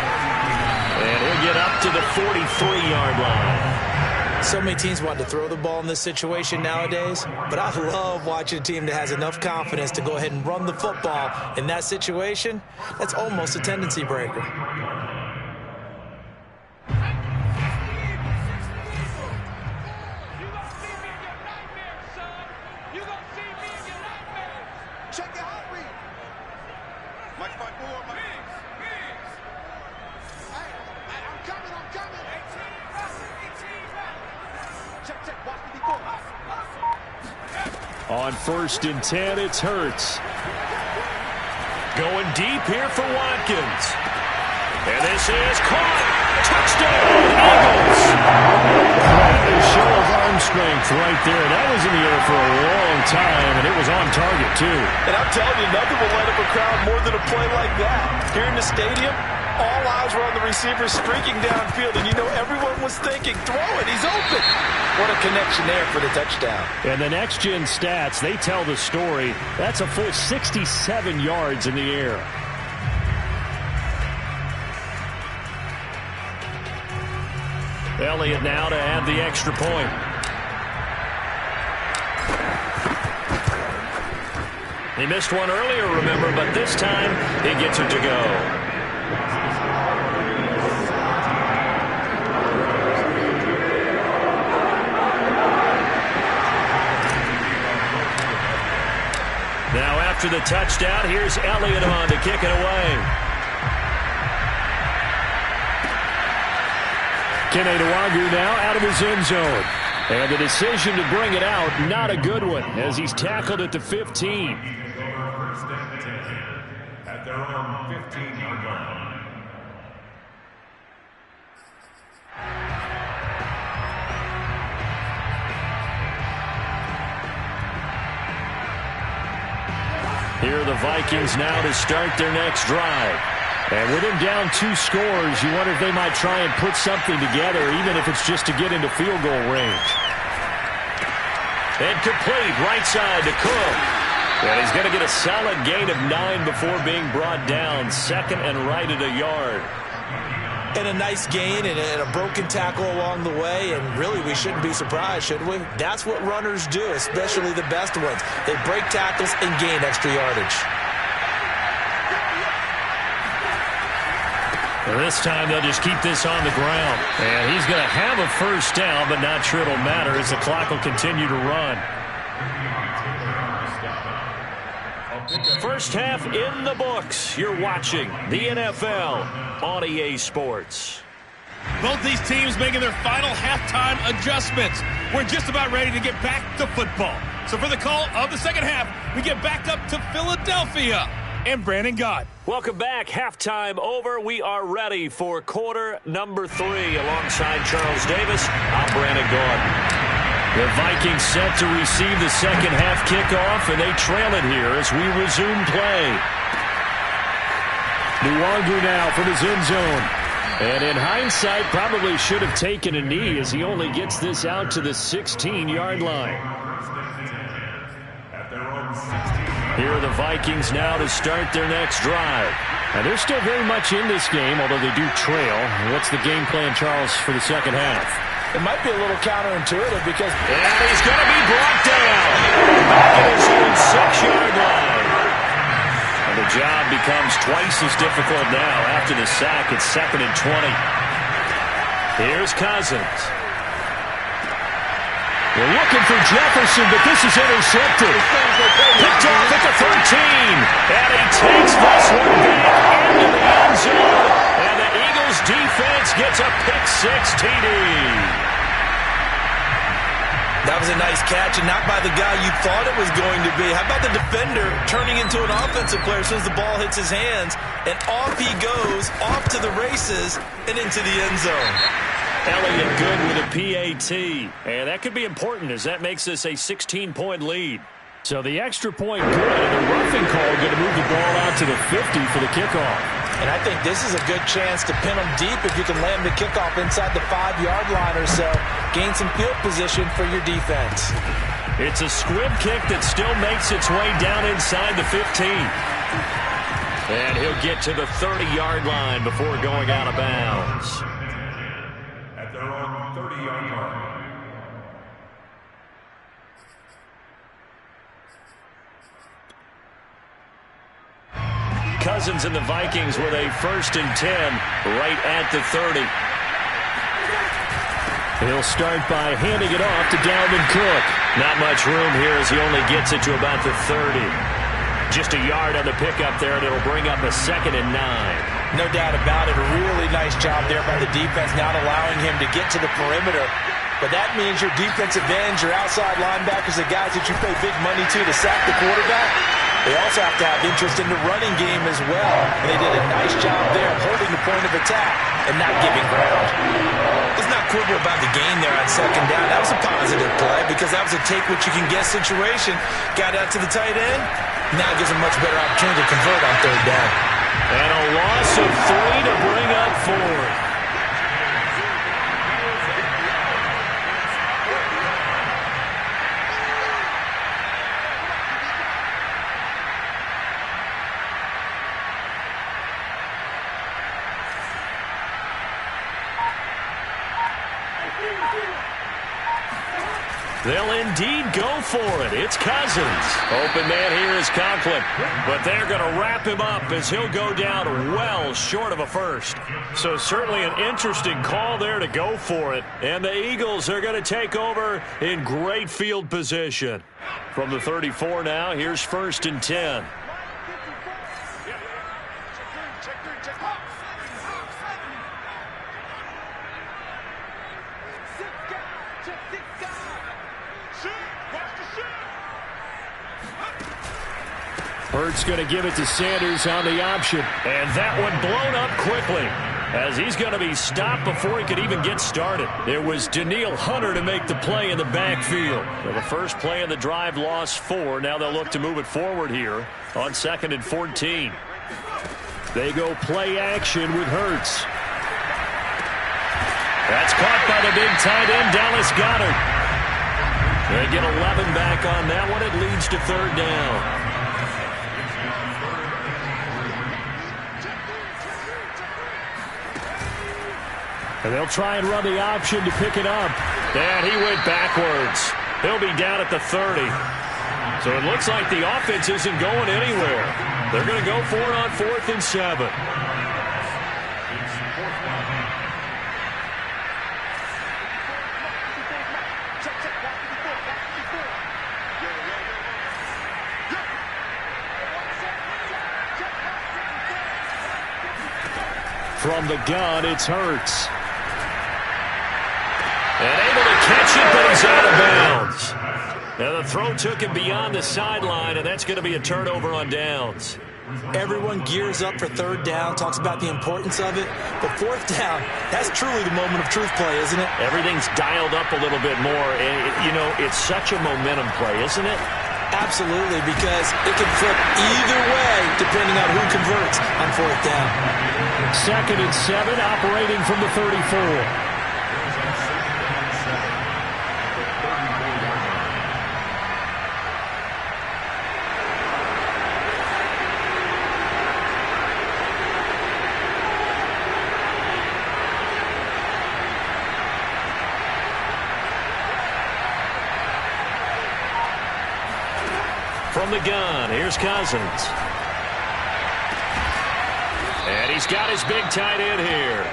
And he'll get up to the 43-yard line. So many teams want to throw the ball in this situation nowadays, but I love watching a team that has enough confidence to go ahead and run the football. In that situation, that's almost a tendency breaker. Check your heart rate. Mike, I'm coming. Check, watch the ball. On 1st and 10, it's Hurts. Going deep here for Watkins. And this is caught. Touchdown, Eagles. A show of arm strength right there. That was in the air for a long time, and it was on target, too. And I'm telling you, nothing will light up a crowd more than a play like that. Here in the stadium, all eyes were on the receiver streaking downfield, and you know everyone was thinking, throw it, he's open. What a connection there for the touchdown. And the next-gen stats, they tell the story. That's a full 67 yards in the air. Elliott now to add the extra point. He missed one earlier, remember, but this time he gets it to go. after the touchdown. Here's Elliott on to kick it away. Kene Nwagu now out of his end zone. And the decision to bring it out, not a good one, as he's tackled at the 15. First and 10 at their own 15-yard line. Here are the Vikings now to start their next drive. And with him down 2 scores, you wonder if they might try and put something together, even if it's just to get into field goal range. And complete, right side to Cook. And he's going to get a solid gain of 9 before being brought down. Second and right at a yard. And a nice gain and a broken tackle along the way, and really we shouldn't be surprised, should we? That's what runners do, especially the best ones. They break tackles and gain extra yardage. Well, this time they'll just keep this on the ground. And he's going to have a first down, but not sure it'll matter as the clock will continue to run. First half in the books. You're watching the NFL on EA Sports. Both these teams making their final halftime adjustments. We're just about ready to get back to football. So for the call of the second half, we get back up to Philadelphia and Brandon Gott. Welcome back. Halftime over. We are ready for quarter number 3. Alongside Charles Davis, I'm Brandon Gott. The Vikings set to receive the second half kickoff, and they trail it here as we resume play. Nwagu now from his end zone. And in hindsight, probably should have taken a knee as he only gets this out to the 16-yard line. Here are the Vikings now to start their next drive. And they're still very much in this game, although they do trail. What's the game plan, Charles, for the second half? It might be a little counterintuitive because... And he's going to be brought down back at his own 6-yard line. And the job becomes twice as difficult now after the sack. It's 2nd and 20. Here's Cousins. They're looking for Jefferson, but this is intercepted. Picked off at the 13. And he takes this one back into the end zone. And the Eagles defense gets a pick-6 TD. That was a nice catch, and not by the guy you thought it was going to be. How about the defender turning into an offensive player as soon as the ball hits his hands, and off he goes, off to the races, and into the end zone. Elliott good with a PAT, and that could be important as that makes this a 16-point lead. So the extra point good, and the roughing call going to move the ball out to the 50 for the kickoff. And I think this is a good chance to pin them deep if you can land the kickoff inside the 5-yard line or so. Gain some field position for your defense. It's a squib kick that still makes its way down inside the 15. And he'll get to the 30-yard line before going out of bounds. At their own 30-yard line. Cousins and the Vikings with a 1st and 10 right at the 30. He'll start by handing it off to Dalvin Cook. Not much room here as he only gets it to about the 30. Just a yard on the pickup there, and it'll bring up a 2nd and 9. No doubt about it. A really nice job there by the defense, not allowing him to get to the perimeter. But that means your defensive ends, your outside linebackers, the guys that you pay big money to sack the quarterback, they also have to have interest in the running game as well. And they did a nice job there holding the point of attack and not giving ground. Let's not quibble about the gain there on 2nd down. That was a positive play because that was a take-what-you-can-get situation. Got out to the tight end. Now gives a much better opportunity to convert on 3rd down. And a loss of 3 to bring up 4. They'll indeed go for it. It's Cousins. Open man here is Conklin. But they're going to wrap him up as he'll go down well short of a first. So certainly an interesting call there to go for it. And the Eagles are going to take over in great field position. From the 34 now, here's 1st and 10. Hurts going to give it to Sanders on the option. And that one blown up quickly as he's going to be stopped before he could even get started. It was Danielle Hunter to make the play in the backfield. So the first play of the drive lost 4. Now they'll look to move it forward here on 2nd and 14. They go play action with Hurts. That's caught by the big tight end, Dallas Goedert. They get 11 back on that one. It leads to 3rd down. And they'll try and run the option to pick it up. And he went backwards. He'll be down at the 30. So it looks like the offense isn't going anywhere. They're going to go for it on 4th and 7. From the gun, it's Hurts. And able to catch it, but he's out of bounds. Now the throw took him beyond the sideline, and that's going to be a turnover on downs. Everyone gears up for 3rd down, talks about the importance of it. But 4th down, that's truly the moment of truth play, isn't it? Everything's dialed up a little bit more. And, it's such a momentum play, isn't it? Absolutely, because it can flip either way depending on who converts on 4th down. 2nd and 7, operating from the 34. From the gun, here's Cousins. And he's got his big tight end here.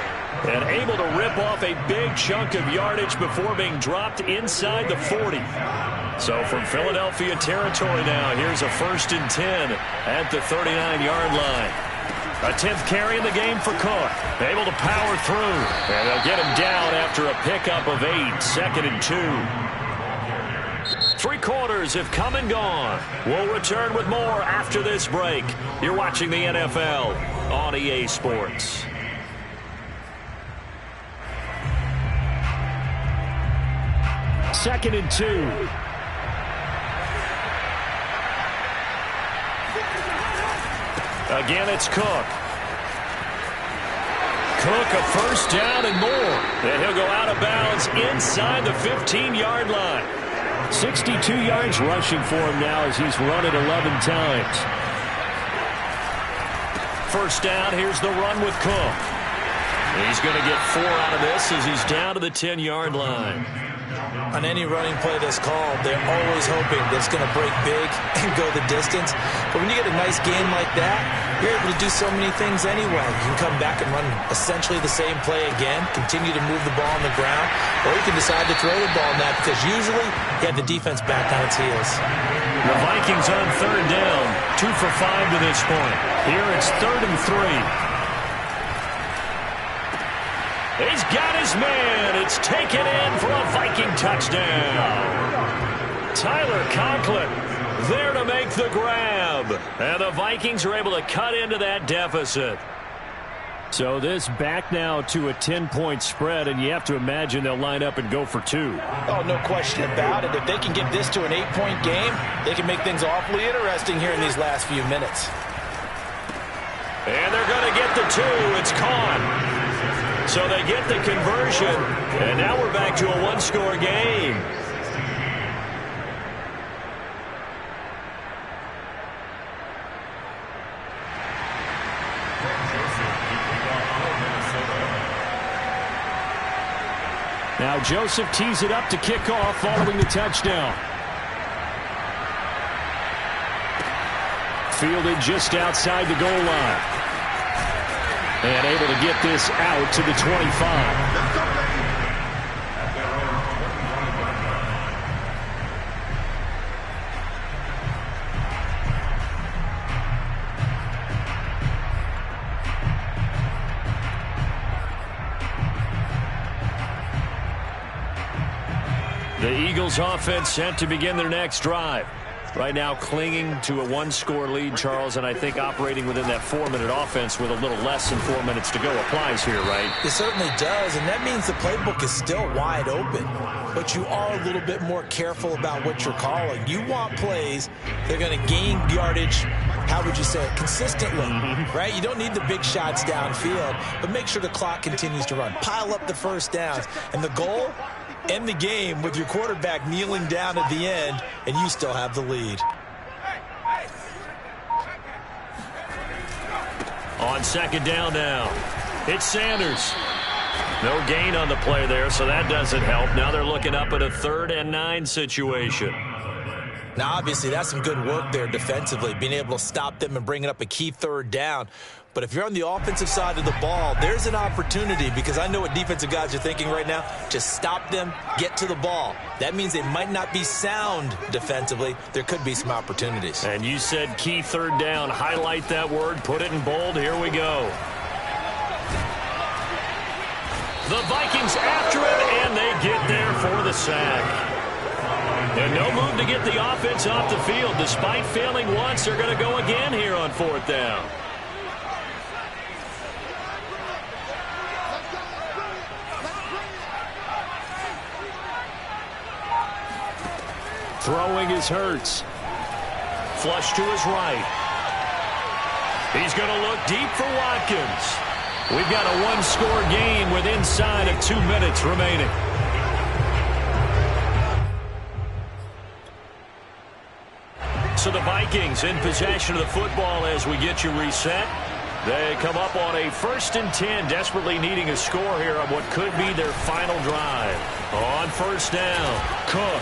And able to rip off a big chunk of yardage before being dropped inside the 40. So from Philadelphia territory now, here's a 1st and 10 at the 39-yard line. A 10th carry in the game for Cook. Able to power through. And they'll get him down after a pickup of 8, 2nd and 2. 3 quarters have come and gone. We'll return with more after this break. You're watching the NFL on EA Sports. Second and 2. Again, it's Cook. Cook, a 1st down and more. And he'll go out of bounds inside the 15-yard line. 62 yards rushing for him now as he's run it 11 times. 1st down, here's the run with Cook. He's going to get 4 out of this as he's down to the 10-yard line. On any running play that's called, they're always hoping that it's going to break big and go the distance. But when you get a nice game like that, you're able to do so many things anyway. You can come back and run essentially the same play again, continue to move the ball on the ground, or you can decide to throw the ball now because usually you have the defense back on its heels. The Vikings on 3rd down, 2 for 5 to this point. Here it's 3rd and 3. He's got his man. It's taken in for a Viking touchdown. Tyler Conklin there to make the grab. And the Vikings are able to cut into that deficit. So this back now to a 10-point spread, and you have to imagine they'll line up and go for 2. Oh, no question about it. If they can get this to an 8-point game, they can make things awfully interesting here in these last few minutes. And they're going to get the 2. It's caught. So they get the conversion, and now we're back to a 1-score game. Now Joseph tees it up to kick off following the touchdown. Fielded just outside the goal line. And able to get this out to the 25. The Eagles offense set to begin their next drive. Right now clinging to a one-score lead, Charles, and I think operating within that 4-minute offense with a little less than 4 minutes to go applies here, right? It certainly does, and that means the playbook is still wide open. But you are a little bit more careful about what you're calling. You want plays that are going to gain yardage, how would you say it, consistently, right? You don't need the big shots downfield, but make sure the clock continues to run. Pile up the first downs. And the goal? End the game with your quarterback kneeling down at the end, and you still have the lead. On second down now, it's Sanders. No gain on the play there, so that doesn't help. Now they're looking up at a 3rd and 9 situation. Now, obviously, that's some good work there defensively, being able to stop them and bringing up a key 3rd down. But if you're on the offensive side of the ball, there's an opportunity, because I know what defensive guys are thinking right now. Just stop them, get to the ball. That means they might not be sound defensively. There could be some opportunities. And you said key 3rd down. Highlight that word, put it in bold. Here we go. The Vikings after it, and they get there for the sack. And no move to get the offense off the field. Despite failing once, they're going to go again here on 4th down. Throwing is Hurts. Flush to his right. He's going to look deep for Watkins. We've got a one-score game with inside of 2 minutes remaining. So the Vikings in possession of the football as we get you reset. They come up on a 1st and 10, desperately needing a score here on what could be their final drive. On 1st down, Cook.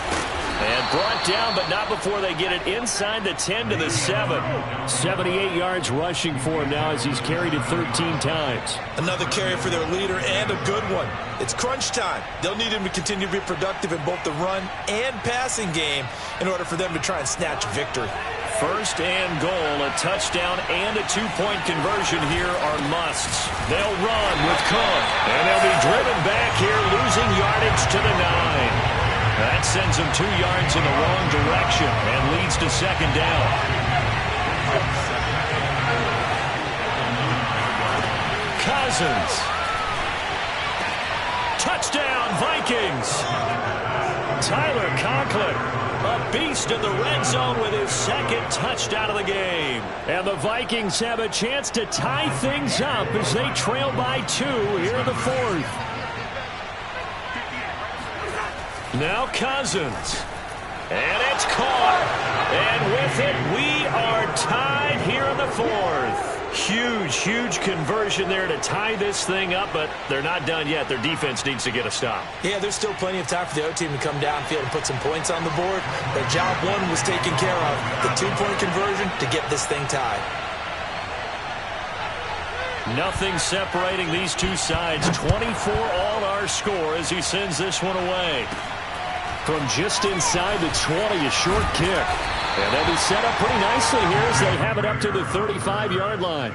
And brought down, but not before they get it inside the 10 to the 7. 78 yards rushing for him now as he's carried it 13 times. Another carry for their leader, and a good one. It's crunch time. They'll need him to continue to be productive in both the run and passing game in order for them to try and snatch victory. 1st and goal, a touchdown and a 2-point conversion here are musts. They'll run with Cook, and they'll be driven back here, losing yardage to the 9. That sends them 2 yards in the wrong direction and leads to 2nd down. Cousins. Touchdown, Vikings. Tyler Conklin, a beast in the red zone with his 2nd touchdown of the game. And the Vikings have a chance to tie things up as they trail by 2 here in the 4th. Now Cousins. And it's caught. And with it, we are tied here in the 4th. Huge conversion there to tie this thing up, but they're not done yet. Their defense needs to get a stop. Yeah, there's still plenty of time for the other team to come downfield and put some points on the board. But job 1 was taken care of. The 2-point conversion to get this thing tied. Nothing separating these two sides. 24 all our score as he sends this one away. From just inside the 20, a short kick. And they'll be set up pretty nicely here as they have it up to the 35-yard line.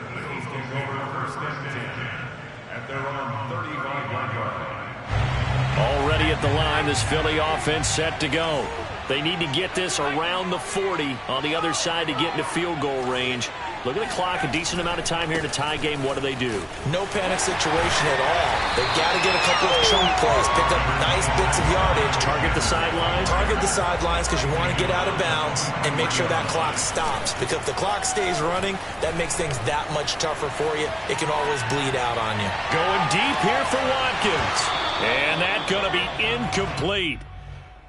Already at the line, this Philly offense set to go. They need to get this around the 40 on the other side to get into field goal range. Look at the clock, a decent amount of time here to tie game. What do they do? No panic situation at all. They've got to get a couple of chunk plays, pick up nice bits of yardage. Target the sidelines? Target the sidelines because you want to get out of bounds and make sure that clock stops. Because if the clock stays running, that makes things that much tougher for you. It can always bleed out on you. Going deep here for Watkins. And that's going to be incomplete.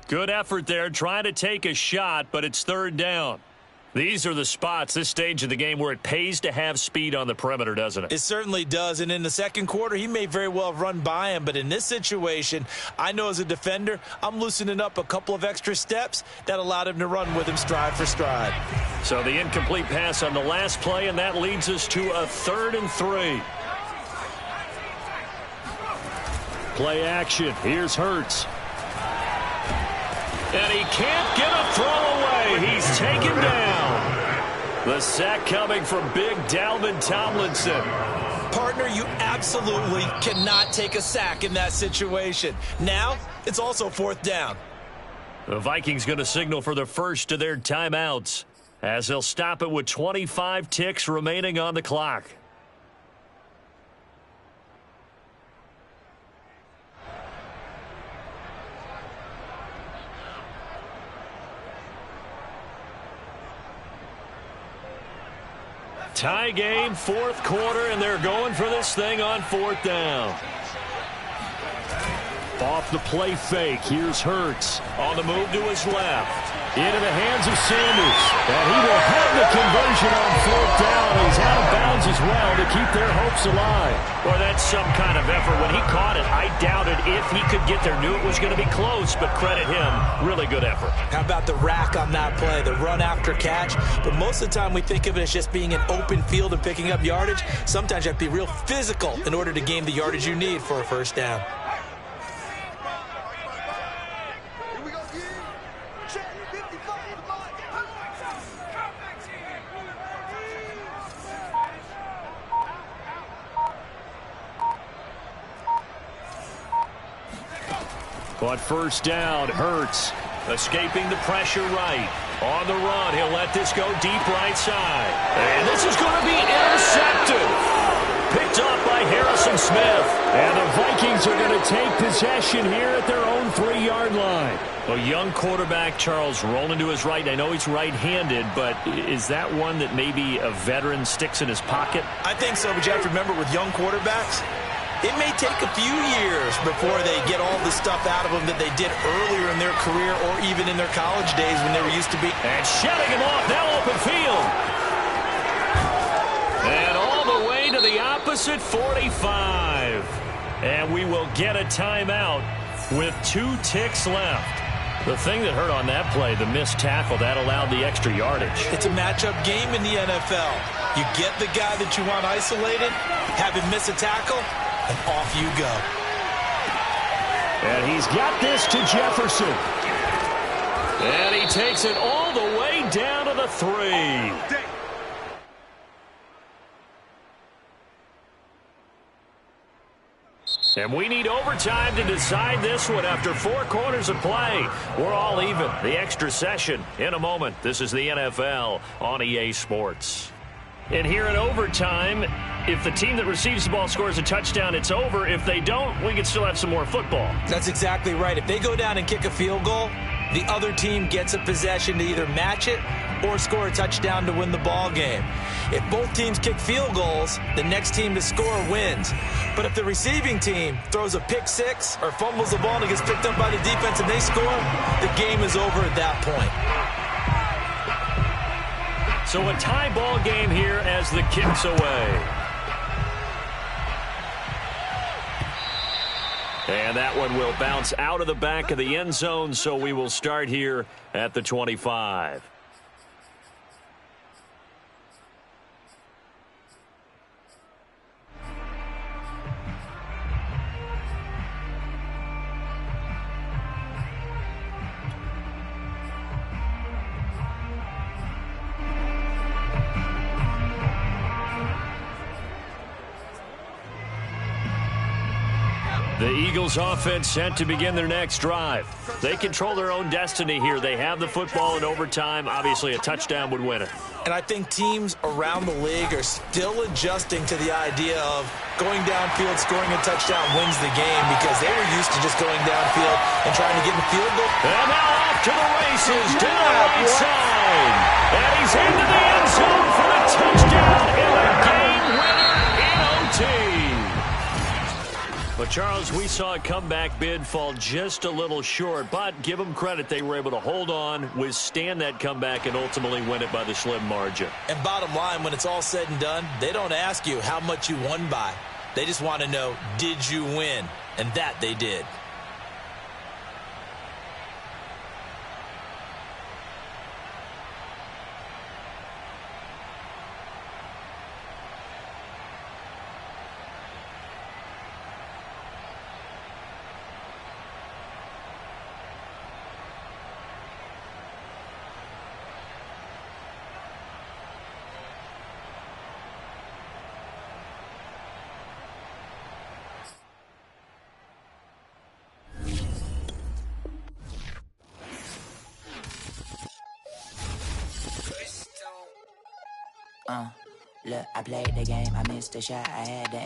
Good effort there, trying to take a shot, but it's 3rd down. These are the spots, this stage of the game, where it pays to have speed on the perimeter, doesn't it? It certainly does, and in the second quarter, he may very well have run by him, but in this situation, I know as a defender, I'm loosening up a couple of extra steps that allowed him to run with him stride for stride. So the incomplete pass on the last play, and that leads us to a 3rd and 3. Play action. Here's Hurts. And he can't get a throw away. He's taken down. The sack coming from big Dalvin Tomlinson. Partner, you absolutely cannot take a sack in that situation. Now, it's also 4th down. The Vikings going to signal for the first of their timeouts as they'll stop it with 25 ticks remaining on the clock. Tie game, 4th quarter, and they're going for this thing on 4th down. Off the play fake, here's Hurts. On the move to his left. Into the hands of Sanders. And he will have the conversion on 4th down. He's out of bounds as well to keep their hopes alive. Well, that's some kind of effort. When he caught it, I doubted if he could get there. Knew it was going to be close, but credit him. Really good effort. How about the rack on that play, the run after catch? But most of the time we think of it as just being an open field and picking up yardage. Sometimes you have to be real physical in order to gain the yardage you need for a 1st down. But 1st down, Hurts escaping the pressure right. On the run, he'll let this go deep right side. And this is going to be intercepted. Picked up by Harrison Smith. And the Vikings are going to take possession here at their own 3-yard line. A young quarterback, Charles, rolling to his right. I know he's right-handed, but is that one that maybe a veteran sticks in his pocket? I think so, but you have to remember with young quarterbacks, it may take a few years before they get all the stuff out of them that they did earlier in their career or even in their college days when they were used to be. And shutting him off, now open field. And all the way to the opposite 45. And we will get a timeout with 2 ticks left. The thing that hurt on that play, the missed tackle, that allowed the extra yardage. It's a matchup game in the NFL. You get the guy that you want isolated, have him miss a tackle, and off you go. And he's got this to Jefferson. And he takes it all the way down to the 3. And we need overtime to decide this one after 4 quarters of play. We're all even. The extra session in a moment. This is the NFL on EA Sports. And here in overtime, if the team that receives the ball scores a touchdown, it's over. If they don't, we can still have some more football. That's exactly right. If they go down and kick a field goal, the other team gets a possession to either match it or score a touchdown to win the ball game. If both teams kick field goals, the next team to score wins. But if the receiving team throws a pick six or fumbles the ball and it gets picked up by the defense and they score, the game is over at that point. So a tie ball game here as the kick's away. And that one will bounce out of the back of the end zone, so we will start here at the 25. The Eagles offense set to begin their next drive. They control their own destiny here. They have the football in overtime. Obviously, a touchdown would win it. And I think teams around the league are still adjusting to the idea of going downfield, scoring a touchdown wins the game because they were used to just going downfield and trying to get in the field goal. And now off to the races to the right side. And he's into the end zone for the touchdown and a game winner in OT. Well, Charles, we saw a comeback bid fall just a little short, but give them credit. They were able to hold on, withstand that comeback, and ultimately win it by the slim margin. And bottom line, when it's all said and done, they don't ask you how much you won by. They just want to know, did you win? And that they did. Look, I played the game, I missed the shot, I had to